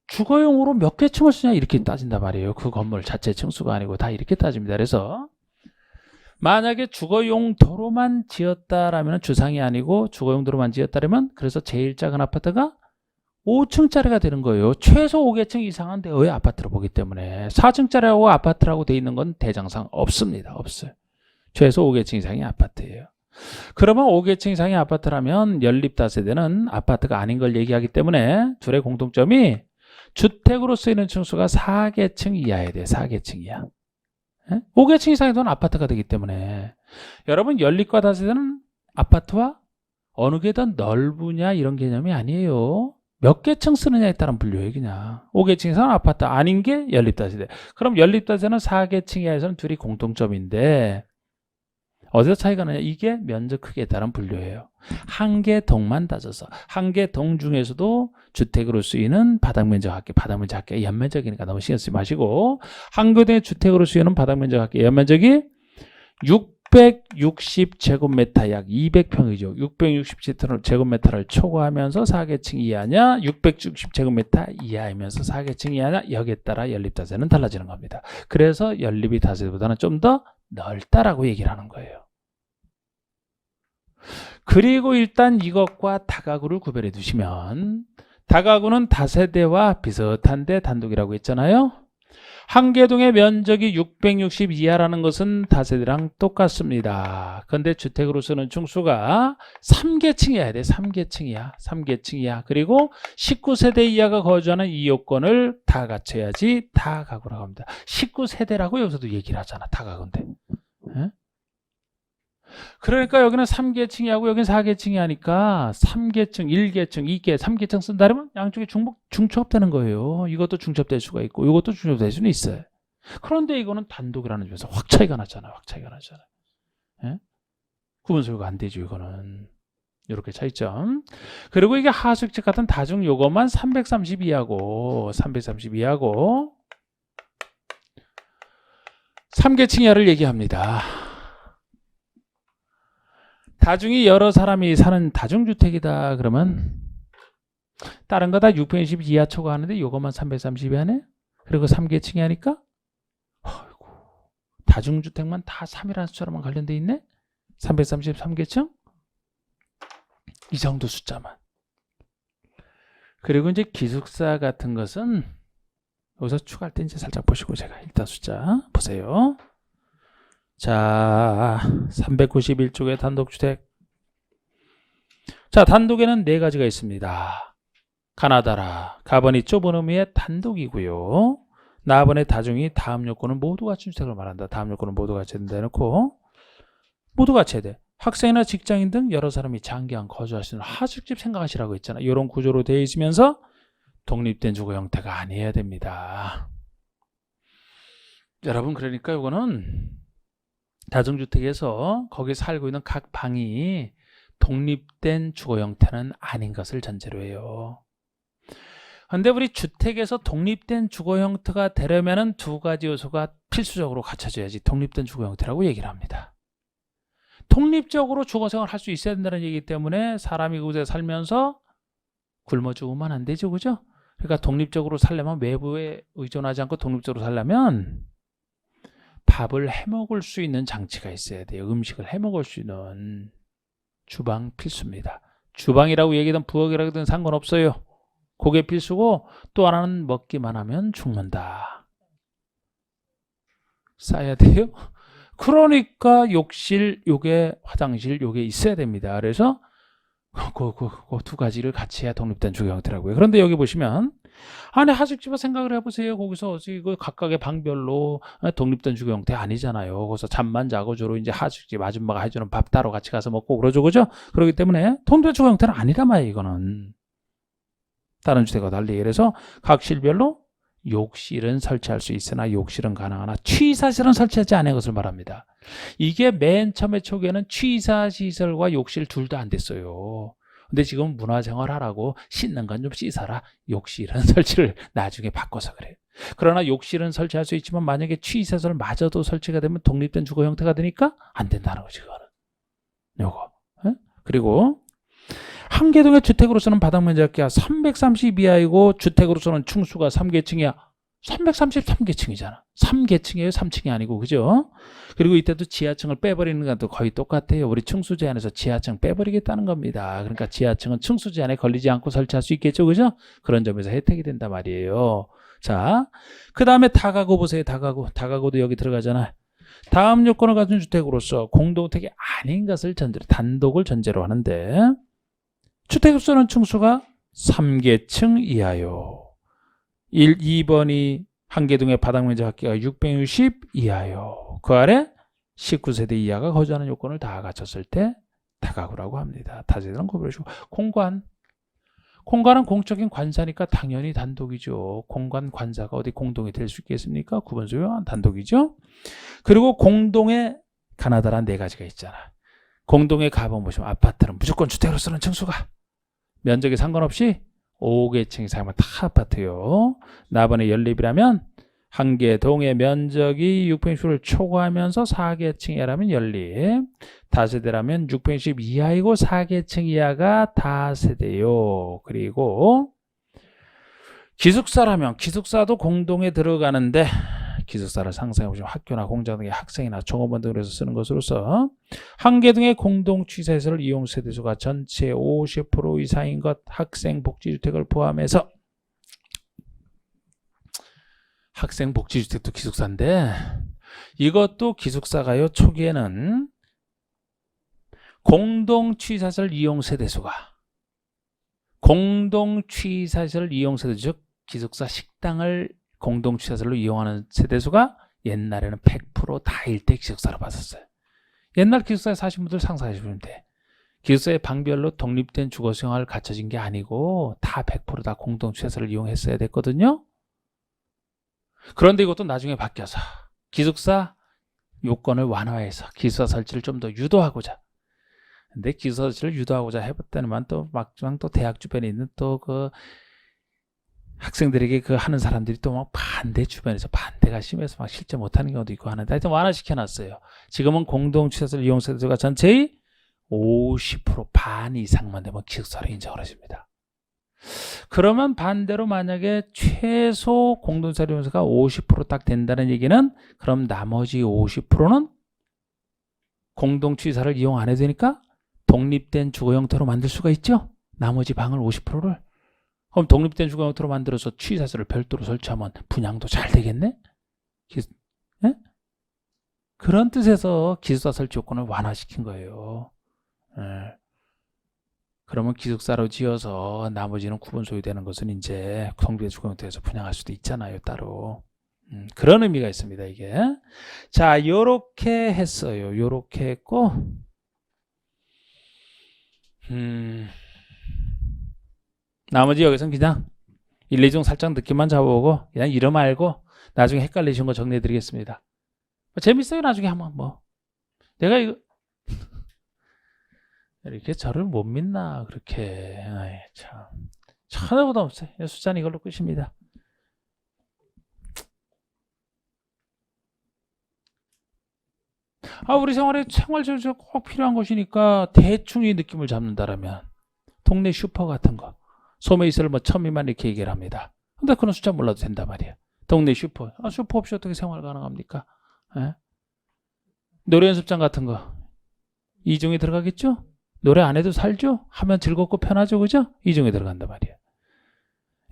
주거용으로 몇 개 층을 쓰냐 이렇게 따진단 말이에요. 그 건물 자체 층수가 아니고 다 이렇게 따집니다. 그래서 만약에 주거용도로만 지었다라면 주상이 아니고 주거용도로만 지었다면 그래서 제일 작은 아파트가 5층짜리가 되는 거예요. 최소 5개층 이상은 되어야 아파트로 보기 때문에 4층짜리하고 아파트라고 돼 있는 건 대장상 없습니다. 없어요. 최소 5개층 이상이 아파트예요. 그러면 5개층 이상의 아파트라면 연립다세대는 아파트가 아닌 걸 얘기하기 때문에 둘의 공통점이 주택으로 쓰이는 층수가 4개층 이하여야 돼요. 4개층 이하. 5개층 이상의 돈 아파트가 되기 때문에 여러분 연립과 다세대는 아파트와 어느 게 더 넓으냐 이런 개념이 아니에요. 몇 개 층 쓰느냐에 따른 분류예요. 그냥 5개층 이상은 아파트 아닌 게 연립다세대. 그럼 연립다세대는 4개층 이하에서는 둘이 공통점인데 어디서 차이가 나냐? 이게 면적 크기에 따른 분류예요. 한 개 동만 따져서 한 개 동 중에서도 주택으로 쓰이는 바닥면적 합계, 바닥면적 합계 연면적이니까 너무 신경 쓰지 마시고 한 개 동의 주택으로 쓰이는 바닥면적 합계 연면적이 660제곱미터 약 200평이죠. 660제곱미터를 초과하면서 4개층 이하냐 660제곱미터 이하이면서 4개층 이하냐 여기에 따라 연립다세는 달라지는 겁니다. 그래서 연립이 다세대보다는 좀 더 넓다라고 얘기를 하는 거예요. 그리고 일단 이것과 다가구를 구별해 두시면 다가구는 다세대와 비슷한데 단독이라고 했잖아요. 한 개 동의 면적이 660 이하라는 것은 다세대랑 똑같습니다. 그런데 주택으로 쓰는 층수가 3개층이어야 돼. 3개층 이하. 3개층 이하. 그리고 19세대 이하가 거주하는 이 요건을 다 갖춰야지 다가구라고 합니다. 19세대라고 여기서도 얘기를 하잖아. 다가구인데. 예? 그러니까 여기는 3계층이하고 여기는 4계층이 하니까 3계층, 1계층, 2계, 3계층 쓴다 그러면 양쪽에 중첩되는 거예요. 이것도 중첩될 수가 있고 이것도 중첩될 수는 있어요. 그런데 이거는 단독이라는 점에서 확 차이가 나잖아요. 확 차이가 나잖아요. 예? 구분 소유가 안 되죠. 이거는. 이렇게 차이점. 그리고 이게 하수직 같은 다중 요것만 332하고 332하고 3계층 이하를 얘기합니다. 다중이 여러 사람이 사는 다중주택이다 그러면 다른 거 다 620 이하 초과하는데 요것만 330이 하네? 그리고 3계층이 하니까 아이고, 다중주택만 다 3이라는 숫자로만 관련돼 있네? 333계층? 이 정도 숫자만. 그리고 이제 기숙사 같은 것은 여기서 추가할 때 이제 살짝 보시고 제가 일단 숫자 보세요. 자, 391쪽의 단독주택. 자, 단독에는 네 가지가 있습니다. 가나다라, 가번이 좁은 의미의 단독이고요. 나번의 다중이 다음 요건은 모두 갖춘 주택을 말한다. 다음 요건은 모두 갖춰야 된다 해놓고 모두 갖춰야 돼. 학생이나 직장인 등 여러 사람이 장기간 거주할 수 있는 하숙집 생각하시라고 했잖아. 이런 구조로 되어 있으면서 독립된 주거 형태가 아니어야 됩니다. 여러분 그러니까 이거는 다중주택에서 거기 살고 있는 각 방이 독립된 주거 형태는 아닌 것을 전제로 해요. 그런데 우리 주택에서 독립된 주거 형태가 되려면 두 가지 요소가 필수적으로 갖춰져야지 독립된 주거 형태라고 얘기를 합니다. 독립적으로 주거생활을 할 수 있어야 된다는 얘기이기 때문에 사람이 그곳에 살면서 굶어 죽으면 안 되죠. 그죠? 그러니까 독립적으로 살려면 외부에 의존하지 않고 독립적으로 살려면 밥을 해먹을 수 있는 장치가 있어야 돼요. 음식을 해먹을 수 있는 주방 필수입니다. 주방이라고 얘기하든 부엌이라든 상관없어요. 그게 필수고 또 하나는 먹기만 하면 죽는다. 싸야 돼요. 그러니까 욕실, 요게 화장실, 요게 있어야 됩니다. 그래서 그 두 가지를 같이 해야 독립된 주거 형태라고요. 그런데 여기 보시면 안에 하숙집을 생각을 해보세요. 거기서 그 각각의 방별로 독립된 주거 형태 아니잖아요. 거기서 잠만 자고 주로 이제 하숙집 아줌마가 해주는 밥 따로 같이 가서 먹고 그러죠, 그죠? 그렇기 때문에 독립된 주거 형태는 아니란 말이에요. 이거는 다른 주택과 달리. 그래서 각 실별로 욕실은 설치할 수 있으나 욕실은 가능하나 취사시설은 설치하지 않은 것을 말합니다. 이게 맨 처음에 초기에는 취사시설과 욕실 둘 다 안 됐어요. 근데 지금 문화생활 하라고 씻는 건 좀 씻어라. 욕실은 설치를 나중에 바꿔서 그래요. 그러나 욕실은 설치할 수 있지만 만약에 취사시설마저도 설치가 되면 독립된 주거 형태가 되니까 안 된다는 거지. 그거는. 요거. 그리고 한계동의 주택으로서는 바닥 면적이 330 이하이고 주택으로서는 층수가 3계층이야. 333계층이잖아. 3계층이에요. 3층이 아니고. 그죠? 그리고 이때도 지하층을 빼버리는 것도 거의 똑같아요. 우리 층수 제한에서 지하층 빼버리겠다는 겁니다. 그러니까 지하층은 층수 제한에 걸리지 않고 설치할 수 있겠죠. 그죠? 그런 점에서 혜택이 된단 말이에요. 자, 그 다음에 다가구 보세요. 다가구도 여기 들어가잖아. 다음 요건을 가진 주택으로서 공동택이 아닌 것을 전제로, 단독을 전제로 하는데 주택수는 층수가 3계층 이하요. 2번이 한계동의 바닥면적 합계가 660 이하요. 그 아래 19세대 이하가 거주하는 요건을 다 갖췄을 때 다가구라고 합니다. 다세대는 구별해주고 공간은 공적인 관사니까 당연히 단독이죠. 공간 관사가 어디 공동이 될 수 있겠습니까? 구분소유한 단독이죠. 그리고 공동의 가나다란 네 가지가 있잖아. 공동의 가본 보시면 아파트는 무조건 주택으로서는 층수가 면적에 상관없이 5계층 이상이면 다 아파트요. 나번에 연립이라면 한계동의 면적이 660을 초과하면서 4계층이라면 연립, 다세대라면 660 이하이고 4계층 이하가 다세대요. 그리고 기숙사라면 기숙사도 공동에 들어가는데 기숙사를 상상해보시면 학교나 공장 등의 학생이나 종업원 등으로 해서 쓰는 것으로서 한계동의 공동취사시설 이용 세대수가 전체 50% 이상인 것 학생복지주택을 포함해서 학생복지주택도 기숙사인데 이것도 기숙사가요. 초기에는 공동취사시설 이용 세대수가 공동취사시설 이용 세대수 즉 기숙사 식당을 공동취사시설로 이용하는 세대수가 옛날에는 100% 다일 때 기숙사로 봤었어요. 옛날 기숙사에 사신 분들 상상하시면 돼. 기숙사의 방별로 독립된 주거생활을 갖춰진 게 아니고 다 100% 공동시설을 이용했어야 됐거든요. 그런데 이것도 나중에 바뀌어서 기숙사 요건을 완화해서 기숙사 설치를 좀 더 유도하고자. 근데 기숙사 설치를 유도하고자 해봤더니만 또 막상 또 대학 주변에 있는 또 그 학생들에게 그 하는 사람들이 또 막 반대, 주변에서 반대가 심해서 막 실제 못하는 경우도 있고 하는데 하여튼 완화시켜놨어요. 지금은 공동시설 이용세대가 전체의 50% 반 이상만 되면 기숙사로 인정을 해줍니다. 그러면 반대로 만약에 최소 공동시설 이용세가 50%딱 된다는 얘기는 그럼 나머지 50%는 공동취사를 이용 안 해도 되니까 독립된 주거 형태로 만들 수가 있죠. 나머지 방을 50%를. 그럼 독립된 주거 형태로 만들어서 취사설을 별도로 설치하면 분양도 잘 되겠네? 네? 그런 뜻에서 기숙사 설치 요건을 완화시킨 거예요. 네. 그러면 기숙사로 지어서 나머지는 구분 소유되는 것은 이제 독립된 주거 형태에서 분양할 수도 있잖아요, 따로. 그런 의미가 있습니다, 이게. 자, 요렇게 했어요. 요렇게 했고, 나머지 여기서는 그냥 1, 2중 살짝 느낌만 잡아보고 그냥 이름 알고 나중에 헷갈리신 거 정리해 드리겠습니다. 재밌어요. 나중에 한번 뭐 내가 이거 이렇게 저를 못 믿나 그렇게. 아이, 참 하나보다 없어요. 숫자는 이걸로 끝입니다. 우리 생활에서 꼭 필요한 것이니까 대충 이 느낌을 잡는다라면 동네 슈퍼 같은 거 소매이슬 뭐 1000미만 이렇게 얘기를 합니다. 근데 그런 숫자 몰라도 된단 말이에요. 동네 슈퍼. 슈퍼 없이 어떻게 생활 가능합니까? 예? 노래 연습장 같은 거. 이중에 들어가겠죠? 노래 안 해도 살죠? 하면 즐겁고 편하죠, 그죠? 이중에 들어간단 말이에요.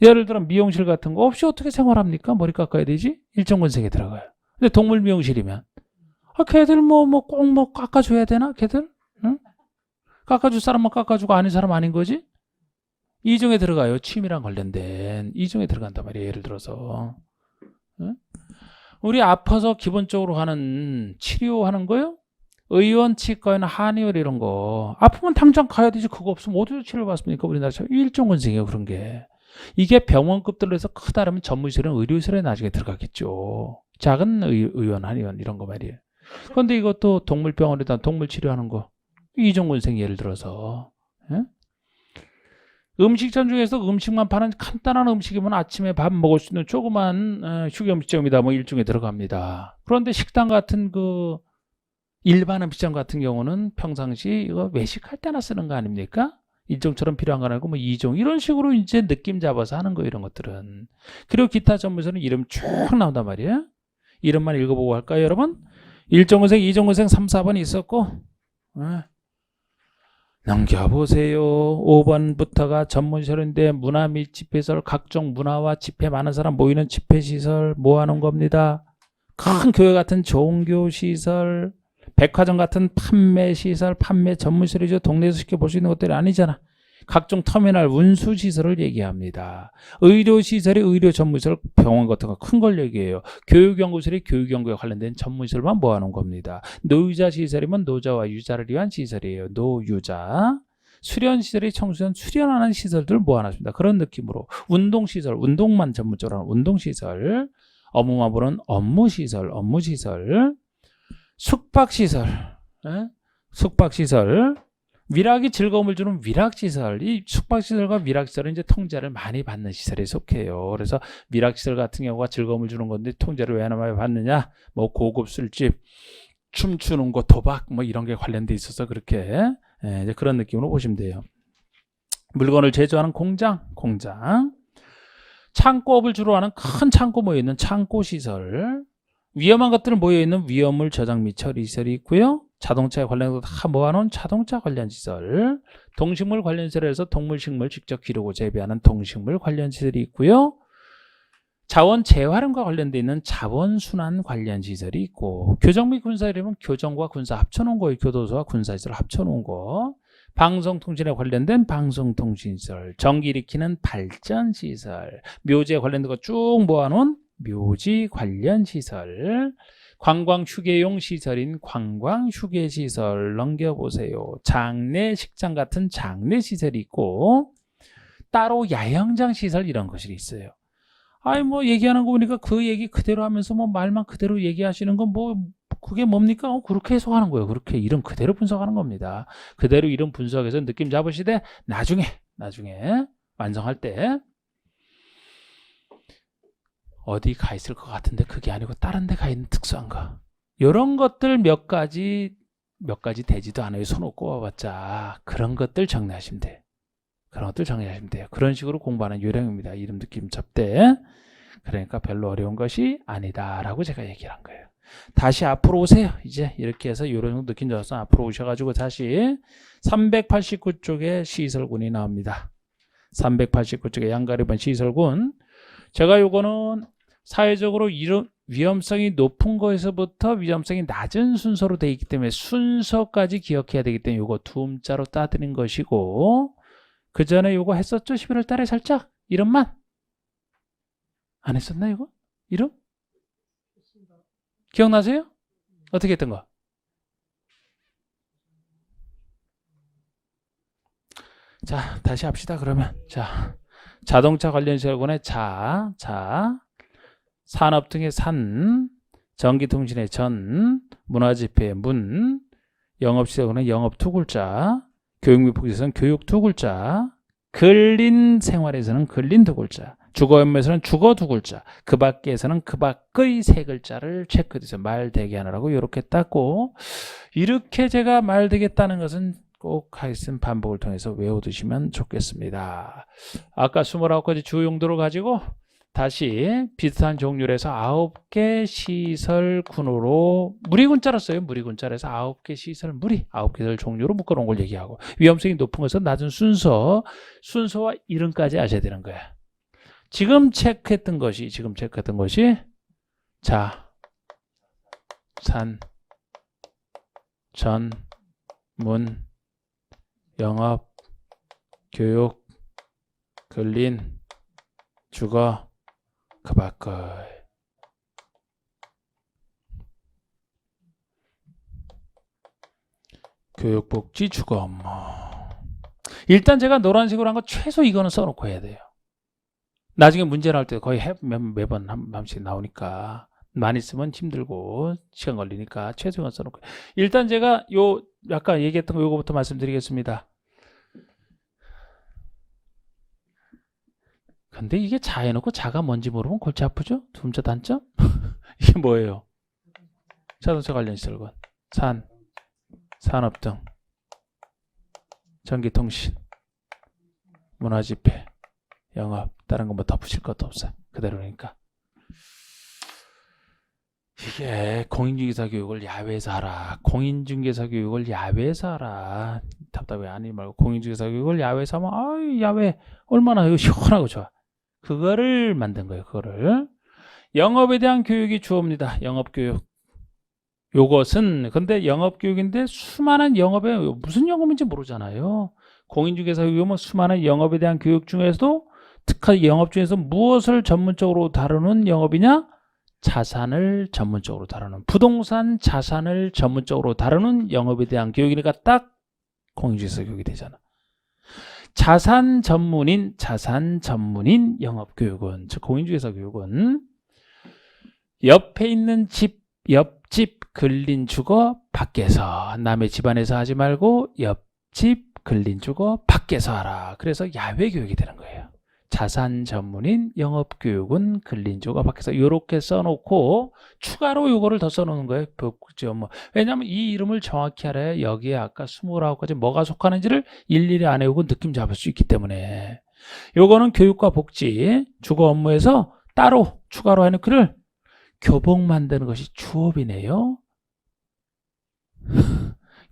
예를 들어 미용실 같은 거 없이 어떻게 생활합니까? 머리 깎아야 되지? 일정근색에 들어가요. 근데 동물 미용실이면 걔들 꼭 깎아줘야 되나? 걔들? 응? 깎아줄 사람만 깎아주고 아닌 사람 아닌 거지? 이중에 들어가요. 취미랑 관련된 이중에 들어간단 말이에요. 예를 들어서 응? 우리 아파서 기본적으로 하는 치료하는 거요? 의원, 치과나 한의원 이런 거 아프면 당장 가야 되지. 그거 없으면 어디서 치료를 받습니까? 우리나라처럼 일종근생이에요. 그런 게. 이게 병원급들로 해서 크다라면 전문실은 의료실에 나중에 들어가겠죠. 작은 의원, 한의원 이런 거 말이에요. 그런데 이것도 동물병원에다 동물 치료하는 거 이종근생 예를 들어서 예? 음식점 중에서 음식만 파는 간단한 음식이면 아침에 밥 먹을 수 있는 조그만 휴게음식점이다 뭐 일종에 들어갑니다. 그런데 식당 같은 그 일반 음식점 같은 경우는 평상시 이거 외식할 때나 쓰는 거 아닙니까? 일종처럼 필요한 거 아니고 뭐 2종 이런 식으로 이제 느낌 잡아서 하는 거 이런 것들은. 그리고 기타 전문에서는 이름 쭉 나온단 말이에요. 이름만 읽어보고 할까요, 여러분? 1종근생, 2종근생, 3, 4번이 있었고 넘겨보세요. 5번부터가 전문시설인데 문화 및 집회시설, 각종 문화와 집회 많은 사람 모이는 집회시설 모아놓은 겁니다. 큰 교회 같은 종교시설, 백화점 같은 판매시설, 판매 전문시설이죠. 동네에서 쉽게 볼 수 있는 것들이 아니잖아. 각종 터미널, 운수시설을 얘기합니다. 의료시설이 의료 전문시설, 병원 같은 거 큰 걸 얘기해요. 교육연구실이 교육연구에 관련된 전문시설만 모아놓은 겁니다. 노유자시설이면 노자와 유자를 위한 시설이에요. 노유자. 수련시설이 청소년 수련하는 시설들을 모아놨습니다. 그런 느낌으로. 운동시설, 운동만 전문적으로 하는 운동시설. 업무만 보는 업무시설, 업무시설. 숙박시설, 숙박시설. 위락이 즐거움을 주는 위락시설. 이 숙박시설과 위락시설은 이제 통제를 많이 받는 시설에 속해요. 그래서 위락시설 같은 경우가 즐거움을 주는 건데 통제를 왜 많이 받느냐? 뭐 고급 술집, 춤추는 거, 도박 뭐 이런 게 관련돼 있어서 그렇게 이제 그런 느낌으로 보시면 돼요. 물건을 제조하는 공장. 창고업을 주로 하는 큰 창고 모여있는 창고시설. 위험한 것들 모여있는 위험물 저장 및 처리 시설이 있고요. 자동차에 관련해서 다 모아놓은 자동차 관련 시설, 동식물 관련 시설에서 동물 식물 직접 기르고 재배하는 동식물 관련 시설이 있고요. 자원 재활용과 관련돼 있는 자원순환 관련 시설이 있고, 교정 및 군사이라면 교정과 군사 합쳐놓은 거예요. 교도소와 군사시설 합쳐놓은 거. 방송통신에 관련된 방송통신시설, 전기 일으키는 발전시설, 묘지에 관련된 거 쭉 모아놓은 묘지 관련 시설, 관광 휴게용 시설인 관광 휴게 시설 넘겨보세요. 장례식장 같은 장례 시설이 있고 따로 야영장 시설 이런 것이 있어요. 아니 뭐 얘기하는 거 보니까 그 얘기 그대로 하면서 뭐 말만 그대로 얘기하시는 건 뭐 그게 뭡니까? 그렇게 해석하는 거예요. 그렇게 이름 그대로 분석하는 겁니다. 그대로 이름 분석해서 느낌 잡으시되 나중에 완성할 때 어디 가 있을 것 같은데 그게 아니고 다른 데 가 있는 특수한 거. 이런 것들 몇 가지 되지도 않아요. 손으로 꼽아봤자. 그런 것들 정리하시면 돼요. 그런 식으로 공부하는 요령입니다. 이름 느낌 잡대. 그러니까 별로 어려운 것이 아니다라고 제가 얘기를 한 거예요. 다시 앞으로 오세요. 이제 이렇게 해서 이런 정도 느낌 잡아서 앞으로 오셔가지고 다시 389쪽에 시설군이 나옵니다. 389쪽에 양가리번 시설군. 제가 요거는 사회적으로 위험성이 높은 거에서부터 위험성이 낮은 순서로 되어 있기 때문에 순서까지 기억해야 되기 때문에 요거 두음자로 따드린 것이고 그 전에 요거 했었죠? 11월 달에 살짝? 이름만? 안 했었나 이거? 이름? 기억나세요? 어떻게 했던 거? 자, 다시 합시다 그러면. 자, 자동차 관련 시설군의 자, 산업 등의 산, 전기통신의 전, 문화집회의 문, 영업시설군의 영업 두 글자, 교육 및 복지에서는 교육 두 글자, 근린 생활에서는 근린 두 글자, 주거 업무에서는 주거 두 글자, 그 밖에서는 그 밖의 세 글자를 체크해서 말 되게 하느라고 이렇게 땄고, 이렇게 제가 말 되겠다는 것은 꼭 하여튼 반복을 통해서 외워두시면 좋겠습니다. 아까 29가지 주요 용도를 가지고 다시 비슷한 종류로 해서 9개 시설군으로 무리군자로 써요. 무리군자에서 9개 시설 무리 9개 종류로 묶어놓은 걸 얘기하고 위험성이 높은 것은 낮은 순서와 이름까지 아셔야 되는 거야. 지금 체크했던 것이 자, 산, 전, 문, 영업, 교육, 근린, 주거, 그 밖의 교육복지 주거 업무. 일단 제가 노란색으로 한 거 최소 이거는 써놓고 해야 돼요. 나중에 문제 나올 때 거의 매번 한 번씩 나오니까 많이 쓰면 힘들고 시간 걸리니까 최소 이건 써놓고. 일단 제가 요 아까 얘기했던 거 요거부터 말씀드리겠습니다. 근데 이게 자 해놓고 자가 뭔지 모르면 골치 아프죠? 두음자 단점? 이게 뭐예요? 자동차 관련 시설군, 산업 등, 전기통신, 문화집회, 영업, 다른 거 뭐 덧붙일 것도 없어요. 그대로니까. 이게 공인중개사 교육을 야외에서 하라. 공인중개사 교육을 야외에서 하라. 답답해 아니 말고 공인중개사 교육을 야외에서 하면 아이 야외 얼마나 이거 시원하고 좋아. 그거를 만든 거예요. 그거를. 영업에 대한 교육이 주어입니다. 영업교육. 요것은 근데 영업교육인데 수많은 영업에 무슨 영업인지 모르잖아요. 공인중개사 교육은 수많은 영업에 대한 교육 중에서도 특히 영업 중에서 무엇을 전문적으로 다루는 영업이냐? 자산을 전문적으로 다루는 부동산 자산을 전문적으로 다루는 영업에 대한 교육이니까 딱 공인중개사 교육이 되잖아. 자산 전문인 영업교육은 즉 공인중개사 교육은 옆에 있는 옆집 근린 주거 밖에서 남의 집안에서 하지 말고 옆집 근린 주거 밖에서 하라. 그래서 야외 교육이 되는 거예요. 자산 전문인 영업교육은 근린주거 밖에서 이렇게 써놓고 추가로 요거를 더 써놓는 거예요. 복지 업무. 왜냐하면 이 이름을 정확히 알아야 여기에 아까 29가지 뭐가 속하는지를 일일이 안 외우고 느낌 잡을 수 있기 때문에 요거는 교육과 복지 주거 업무에서 따로 추가로 해놓기를 교복 만드는 것이 주업이네요.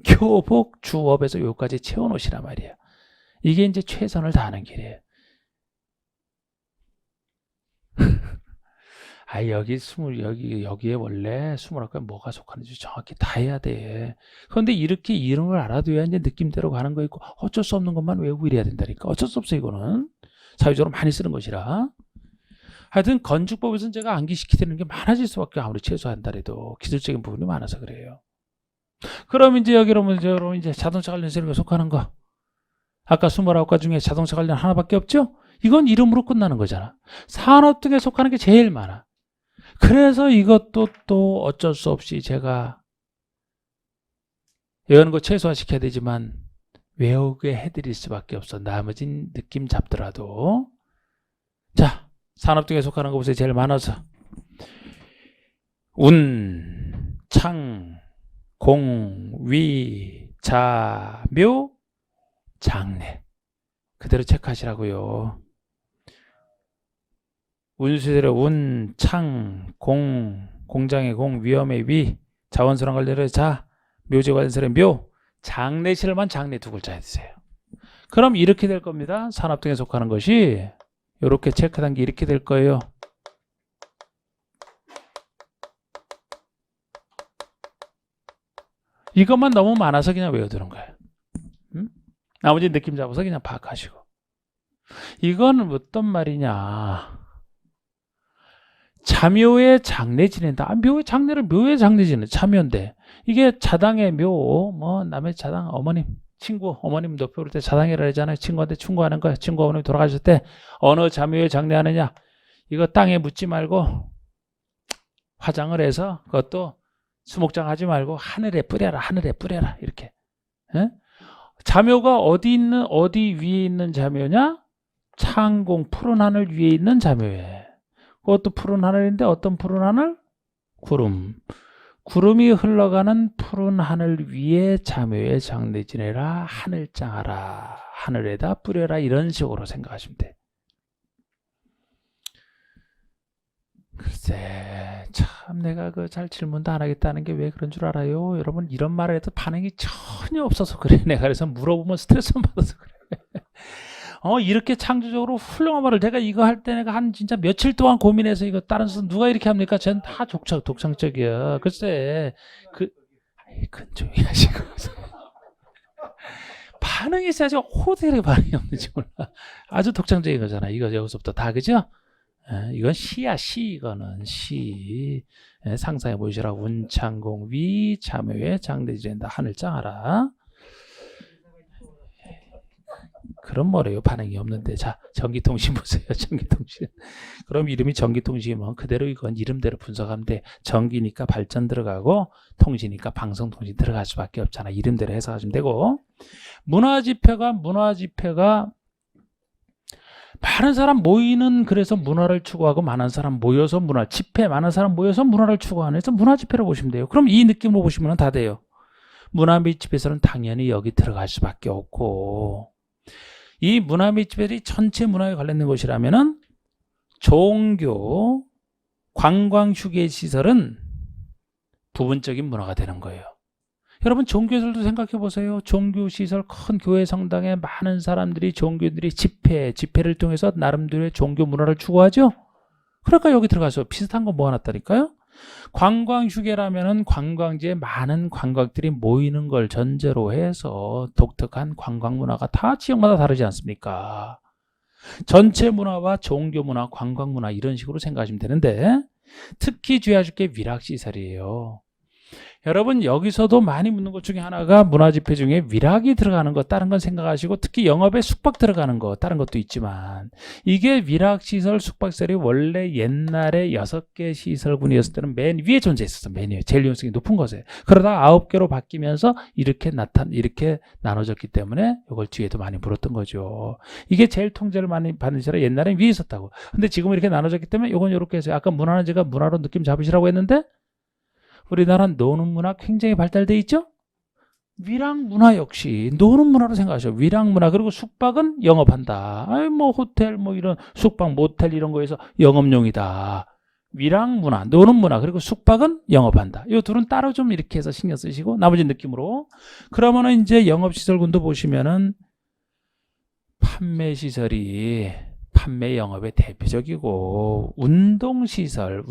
교복 주업에서 요까지 채워놓으시란 말이에요. 이게 이제 최선을 다하는 길이에요. 여기에 원래 29개 뭐가 속하는지 정확히 다 해야 돼. 그런데 이렇게 이름을 알아둬야 이제 느낌대로 가는 거 있고 어쩔 수 없는 것만 외우고 이래야 된다니까. 어쩔 수 없어 이거는. 사회적으로 많이 쓰는 것이라. 하여튼 건축법에서는 제가 암기시키는 게 많아질 수밖에 아무리 최소한다래도 기술적인 부분이 많아서 그래요. 그럼 이제 여러분 이제 자동차 관련 세력에 속하는 거 아까 29가지 중에 자동차 관련 하나밖에 없죠? 이건 이름으로 끝나는 거잖아. 산업 등에 속하는 게 제일 많아. 그래서 이것도 또 어쩔 수 없이 제가 외우는 거 최소화시켜야 되지만 외우게 해드릴 수밖에 없어. 나머진 느낌 잡더라도. 자, 산업 등에 속하는 거 보세요. 제일 많아서 운, 창, 공, 위, 자, 묘, 장래. 그대로 체크하시라고요. 운수대로 운, 창, 공, 공장의 공, 위험의 위, 자원순환 관련의 자, 묘지 관련의 묘, 장래실만 장래 두 글자 해주세요. 그럼 이렇게 될 겁니다. 산업 등에 속하는 것이 이렇게 체크한 게 이렇게 될 거예요. 이것만 너무 많아서 그냥 외워두는 거예요. 나머지 느낌 잡아서 그냥 파악하시고. 이거는 어떤 말이냐. 자묘의 장례 지낸다. 묘의 장례를 묘의 장례 지낸다. 자묘인데. 이게 자당의 묘, 뭐 남의 자당 어머님, 친구, 어머님 높여 부를 때 자당이라 하잖아요. 친구한테 충고하는 거예요. 친구 어머님 돌아가실 때 어느 자묘에 장례하느냐. 이거 땅에 묻지 말고 화장을 해서 그것도 수목장 하지 말고 하늘에 뿌려라. 하늘에 뿌려라. 이렇게. 에? 자묘가 어디 위에 있는 자묘냐? 창공 푸른 하늘 위에 있는 자묘에. 그것도 푸른 하늘인데 어떤 푸른 하늘? 구름. 구름이 흘러가는 푸른 하늘 위에 자묘에 장례 지내라. 하늘장하라. 하늘에다 뿌려라. 이런 식으로 생각하시면 돼. 글쎄 참 내가 잘 질문도 안 하겠다는 게 왜 그런 줄 알아요? 여러분 이런 말을 해도 반응이 전혀 없어서 그래. 내가 그래서 물어보면 스트레스 받아서 그래. 이렇게 창조적으로 훌륭한 말을 제가 이거 할 때 내가 한 진짜 며칠 동안 고민해서 이거 다른 수 누가 이렇게 합니까? 쟤는 다 독창적이야. 글쎄 그건 조용히 하시고 반응이 있어야지 호텔에 반응이 없는지 몰라. 아주 독창적인 거잖아. 이거 여기서부터 다 그죠? 이건 시야. 시. 이거는 시. 상상해 보시라. 운창공 위 자묘에 장례 지낸다. 하늘장하라. 그런 뭐래요. 반응이 없는데. 자, 전기통신 보세요. 전기통신. 그럼 이름이 전기통신이면 그대로 이건 이름대로 분석하면 돼. 전기니까 발전 들어가고 통신이니까 방송통신 들어갈 수밖에 없잖아. 이름대로 해석하시면 되고. 문화집회가 많은 사람 모이는 그래서 문화를 추구하고 많은 사람 모여서 집회 많은 사람 모여서 문화를 추구하는 해서 문화집회로 보시면 돼요. 그럼 이 느낌으로 보시면 다 돼요. 문화 및 집회에서는 당연히 여기 들어갈 수밖에 없고 이 문화 및 집회들이 전체 문화에 관련된 것이라면은 종교, 관광 휴게 시설은 부분적인 문화가 되는 거예요. 여러분 종교들도 생각해 보세요. 종교시설 큰 교회 성당에 많은 사람들이 종교들이 집회를 통해서 나름대로의 종교 문화를 추구하죠. 그러니까 여기 들어가서 비슷한 거 모아놨다니까요. 관광 휴게라면은 관광지에 많은 관광객들이 모이는 걸 전제로 해서 독특한 관광 문화가 다 지역마다 다르지 않습니까? 전체 문화와 종교 문화, 관광 문화 이런 식으로 생각하시면 되는데 특히 주의하실 게 위락시설이에요. 여러분 여기서도 많이 묻는 것 중에 하나가 문화집회 중에 위락이 들어가는 것 다른 건 생각하시고 특히 영업에 숙박 들어가는 거 다른 것도 있지만 이게 위락시설 숙박시설이 원래 옛날에 6개 시설군이었을 때는 맨 위에 존재했었어. 맨 위에 제일 위험성이 높은 것에 그러다 9개로 바뀌면서 이렇게 나눠졌기 때문에 이걸 뒤에도 많이 물었던 거죠. 이게 제일 통제를 많이 받는 시설이 옛날엔 위에 있었다고. 근데 지금 이렇게 나눠졌기 때문에 이건 이렇게 해서 아까 문화는 제가 문화로 느낌 잡으시라고 했는데 우리나라는 노는 문화 굉장히 발달돼 있죠? 위락 문화 역시 노는 문화로 생각하셔. 위락 문화 그리고 숙박은 영업한다. 뭐 호텔 뭐 이런 숙박 모텔 이런 거에서 영업용이다. 위락 문화, 노는 문화 그리고 숙박은 영업한다. 이 둘은 따로 좀 이렇게 해서 신경 쓰시고 나머지 느낌으로 그러면은 이제 영업시설군도 보시면은 판매 영업의 대표적이고 운동시설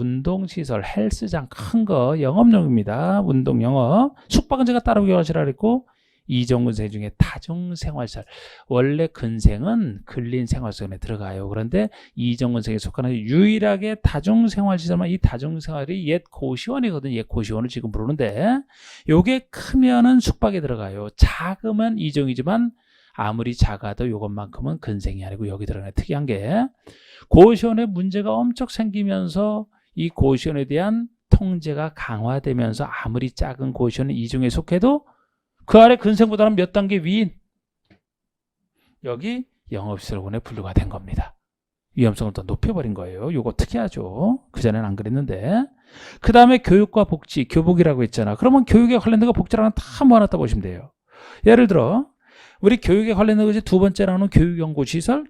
헬스장 큰 거 영업용입니다. 운동 영업. 숙박은 제가 따로 기억하시라 그랬고 이종근생 중에 다중생활시설. 원래 근생은 근린생활시설에 들어가요. 그런데 이종근생에 속하는 유일하게 다중생활시설만, 이 다중생활이 옛 고시원이거든요. 옛 고시원을 지금 부르는데 요게 크면은 숙박에 들어가요. 작으면 이종이지만 아무리 작아도 요것만큼은 근생이 아니고 여기 들어가는 특이한 게 고시원에 문제가 엄청 생기면서 이 고시원에 대한 통제가 강화되면서 아무리 작은 고시원은 이중에 속해도 그 아래 근생보다는 몇 단계 위인 여기 영업시설군에 분류가 된 겁니다. 위험성을 더 높여버린 거예요. 요거 특이하죠. 그전에는 안 그랬는데. 그 다음에 교육과 복지, 교복이라고 했잖아. 그러면 교육에 관련된 거 복지라는 다 모아놨다 보시면 돼요. 예를 들어 우리 교육에 관련된 것이 두 번째 나오는 교육연구시설,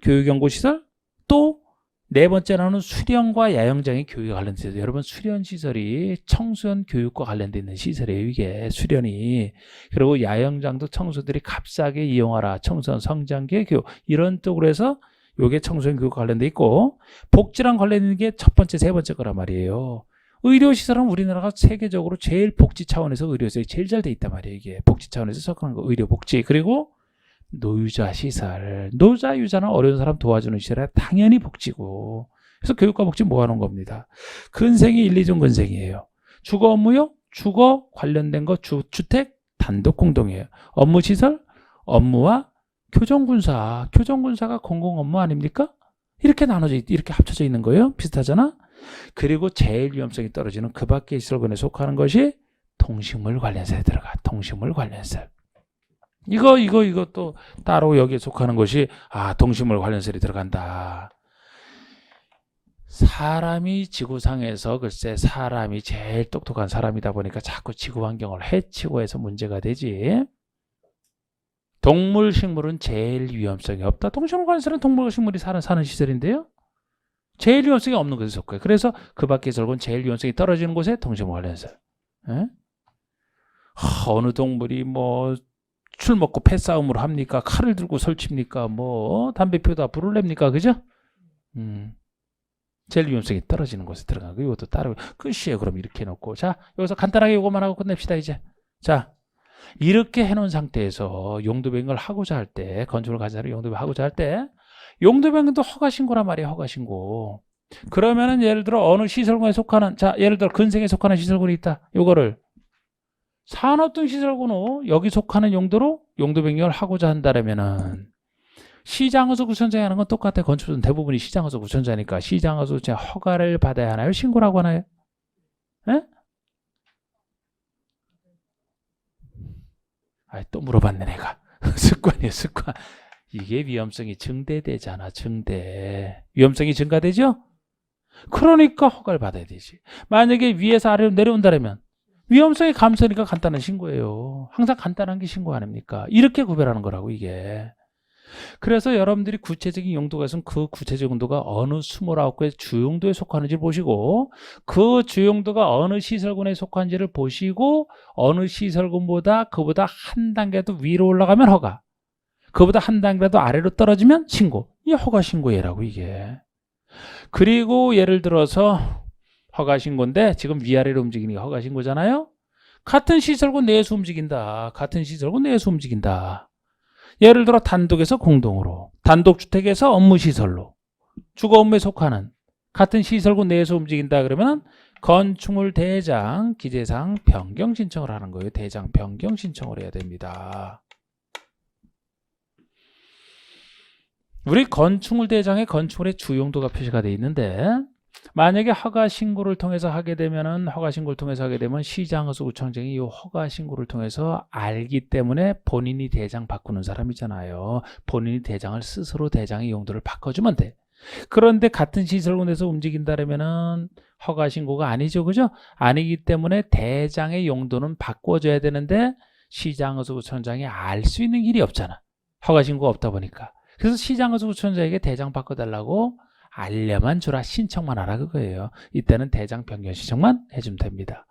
또 네 번째 나오는 수련과 야영장의 교육에 관련된 시설. 여러분 수련시설이 청소년 교육과 관련되어 있는 시설이에요. 이게 수련이. 그리고 야영장도 청소들이 값싸게 이용하라. 청소년 성장기 교육 이런 쪽으로 해서 요게 청소년 교육과 관련돼 있고 복지랑 관련된 게 첫 번째, 세 번째 거란 말이에요. 의료시설은 우리나라가 세계적으로 제일 복지 차원에서 의료시설이 제일 잘 돼 있단 말이에요. 이게 복지 차원에서 접근한 거 의료복지. 그리고 노유자 시설, 노자 유자나 어려운 사람 도와주는 시설은 당연히 복지고 그래서 교육과 복지 모아놓은 겁니다. 근생이 1, 2종 근생이에요. 주거 업무요? 주거 관련된 거 주택 단독 공동이에요. 업무시설, 업무와 교정군사, 교정군사가 공공업무 아닙니까? 이렇게 나눠져 이렇게 합쳐져 있는 거예요. 비슷하잖아. 그리고 제일 위험성이 떨어지는 그 밖의 시설군에 속하는 것이 동식물 관련세에 들어가. 동식물 관련세. 이거 또 따로 여기에 속하는 것이 동식물 관련설이 들어간다. 사람이 지구상에서 글쎄 사람이 제일 똑똑한 사람이다 보니까 자꾸 지구 환경을 해치고 해서 문제가 되지. 동물, 식물은 제일 위험성이 없다. 동식물 관련설은 동물과 식물이 사는 시설인데요. 제일 위험성이 없는 곳에 속해요. 그래서 그 밖의 설은 제일 위험성이 떨어지는 곳에 동식물 관련설. 어느 동물이 뭐 술 먹고 패싸움으로 합니까? 칼을 들고 설칩니까? 뭐 담배 피우다 불을 냅니까? 그죠? 제일 위험성이 떨어지는 곳에 들어가고 이것도 따로 끝이에요. 그럼 이렇게 해놓고 자 여기서 간단하게 이것만 하고 끝냅시다 이제. 자 이렇게 해놓은 상태에서 용도변경을 하고자 할 때 건축을 가자로 용도변경 하고자 할 때 용도변경도 허가신고란 말이에요. 허가신고. 그러면은 예를 들어 어느 시설군에 속하는 예를 들어 근생에 속하는 시설군이 있다. 요거를 산업 시설군으로 여기 속하는 용도로 용도 변경을 하고자 한다면은 시장허수 구청장이 하는 건 똑같아. 건축은 대부분이 시장허수 구청장이니까 시장허수 허가를 받아야 하나요? 신고라고 하나요? 에? 또 물어봤네 내가. 습관이에요 습관. 이게 위험성이 증대되잖아. 증대. 위험성이 증가되죠? 그러니까 허가를 받아야 되지. 만약에 위에서 아래로 내려온다면 위험성이 감소니까 간단한 신고예요. 항상 간단한 게 신고 아닙니까? 이렇게 구별하는 거라고 이게. 그래서 여러분들이 구체적인 용도가 있으면 그 구체적 용도가 어느 29개의 주용도에 속하는지 보시고 그 주용도가 어느 시설군에 속한지를 보시고 어느 시설군보다 그보다 한 단계도 위로 올라가면 허가, 그보다 한 단계라도 아래로 떨어지면 신고. 이 허가 신고예라고 이게. 그리고 예를 들어서 허가신고인데 지금 위아래로 움직이는 게 허가신고잖아요. 같은 시설군 내에서 움직인다. 같은 시설군 내에서 움직인다. 예를 들어 단독에서 공동으로, 단독주택에서 업무시설로, 주거 업무에 속하는 같은 시설군 내에서 움직인다 그러면 건축물 대장 기재사항 변경 신청을 하는 거예요. 대장 변경 신청을 해야 됩니다. 우리 건축물 대장에 건축물의 주용도가 표시가 되어 있는데 만약에 허가 신고를 통해서 하게 되면은 시장허수구청장이 이 허가 신고를 통해서 알기 때문에 본인이 대장 바꾸는 사람이잖아요. 본인이 대장을 스스로 대장의 용도를 바꿔주면 돼. 그런데 같은 시설군에서 움직인다면은 허가 신고가 아니죠, 그죠? 아니기 때문에 대장의 용도는 바꿔줘야 되는데 시장허수구청장이 알 수 있는 길이 없잖아. 허가 신고가 없다 보니까. 그래서 시장허수구청장에게 대장 바꿔달라고 알려만 주라, 신청만 하라 그거예요. 이때는 대장 변경 신청만 해주면 됩니다.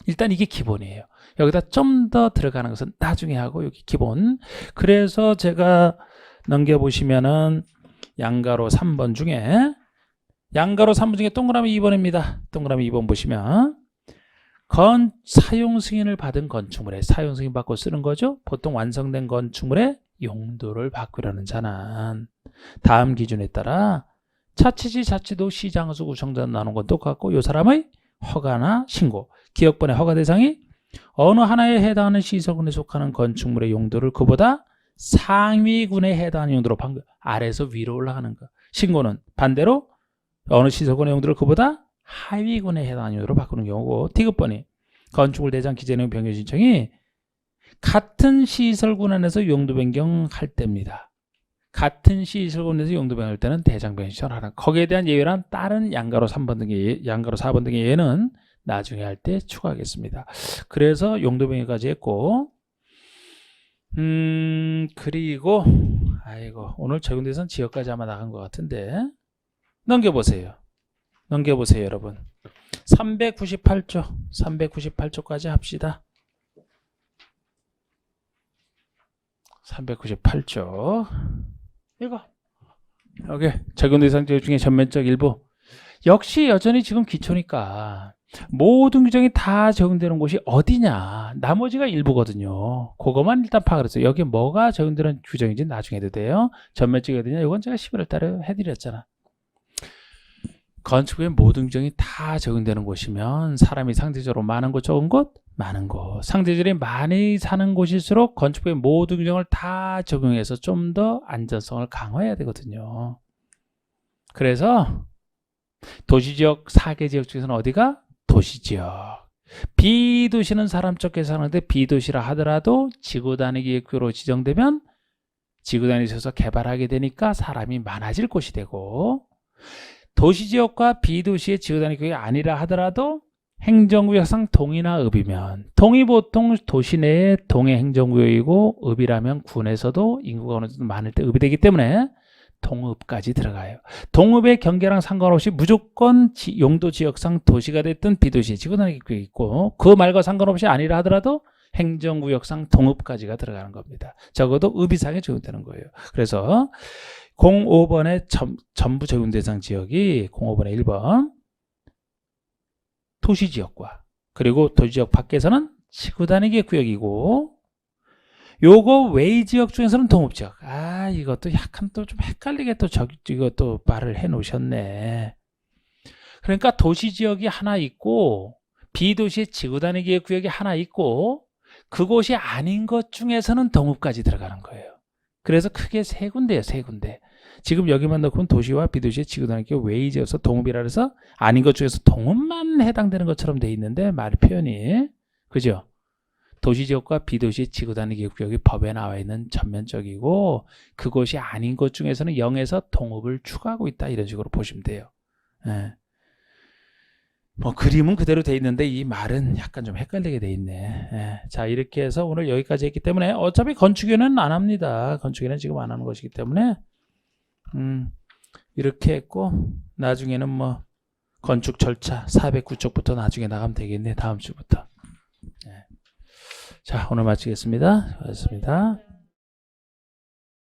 일단 이게 기본이에요. 여기다 좀 더 들어가는 것은 나중에 하고 여기 기본. 그래서 제가 넘겨보시면은 양가로 3번 중에 동그라미 2번입니다. 동그라미 2번 보시면 사용 승인을 받은 건축물에 사용 승인 받고 쓰는 거죠. 보통 완성된 건축물의 용도를 바꾸려는 자는 다음 기준에 따라 자치지 자치도 시장수 구청장 나눈 건 똑같고 이 사람의 허가나 신고 기업번의 허가 대상이 어느 하나에 해당하는 시설군에 속하는 건축물의 용도를 그보다 상위군에 해당하는 용도로 아래에서 위로 올라가는 거. 신고는 반대로 어느 시설군의 용도를 그보다 하위군에 해당하는 용도로 바꾸는 경우고 디귿번이 건축물 대장 기재내용 변경 신청이 같은 시설군 안에서 용도 변경할 때입니다. 같은 시설군에서 용도 변경할 때는 대장 변경 신청을 하라. 거기에 대한 예외란 다른 양가로 3번 등의 양가로 4번 등의 예외는 나중에 할 때 추가하겠습니다. 그래서 용도 변경까지 했고 그리고 아이고 오늘 적용대상 지역까지 아마 나간 것 같은데 넘겨보세요. 여러분. 398조까지 합시다. 398조 이거 오케이. 적용대상 지역 중에 전면적 일부 역시 여전히 지금 기초니까 모든 규정이 다 적용되는 곳이 어디냐 나머지가 일부거든요. 그것만 일단 파악을 했어요. 여기 뭐가 적용되는 규정인지 나중에 해도 돼요. 전면적이 어디냐 이건 제가 11월 달에 해드렸잖아. 건축의 모든 규정이 다 적용되는 곳이면 사람이 상대적으로 많은 곳 적은 곳 많은 곳 상대적으로 많이 사는 곳일수록 건축의 모든 규정을 다 적용해서 좀 더 안전성을 강화해야 되거든요. 그래서 도시지역 4개 지역 중에서는 어디가? 도시지역. 비도시는 사람적 계산하는데 비도시라 하더라도 지구단위 계획구로 지정되면 지구단위에 있어서 개발하게 되니까 사람이 많아질 곳이 되고 도시지역과 비도시의 지구단위 계획이 아니라 하더라도 행정구역상 동이나 읍이면 동이 보통 도시 내에 동의 행정구역이고 읍이라면 군에서도 인구가 어느 정도 많을 때 읍이 되기 때문에 동읍까지 들어가요. 동읍의 경계랑 상관없이 무조건 용도 지역상 도시가 됐든 비도시 지구단위 계획이 있고 그 말과 상관없이 아니라 하더라도 행정구역상 동읍까지가 들어가는 겁니다. 적어도 읍 이상에 적용되는 거예요. 그래서 05번의 전부 적용 대상 지역이 05번의 1번 도시지역과 그리고 도시지역 밖에서는 지구단위 구역이고 요거 외의 지역 중에서는 동읍지역. 이것도 약간 또 좀 헷갈리게 또 이것도 말을 해 놓으셨네. 그러니까 도시지역이 하나 있고 비도시의 지구단위 구역이 하나 있고 그곳이 아닌 것 중에서는 동읍까지 들어가는 거예요. 그래서 크게 세 군데예요. 세 군데. 지금 여기만 넣고 도시와 비도시의 지구단위 구역 외의 지역에서 동읍이라 해서 아닌 것 중에서 동읍만 해당되는 것처럼 돼 있는데 말 표현이 그죠? 도시지역과 비도시의 지구단위 구역이 법에 나와 있는 전면적이고 그것이 아닌 것 중에서는 0에서 동읍을 추가하고 있다 이런 식으로 보시면 돼요. 예. 뭐 그림은 그대로 돼 있는데 이 말은 약간 좀 헷갈리게 돼 있네. 예. 자 이렇게 해서 오늘 여기까지 했기 때문에 어차피 건축위는 안 합니다. 건축위는 지금 안 하는 것이기 때문에 이렇게 했고 나중에는 뭐 건축 절차 409쪽부터 나중에 나가면 되겠네. 다음 주부터. 예. 자 오늘 마치겠습니다. 수고하셨습니다.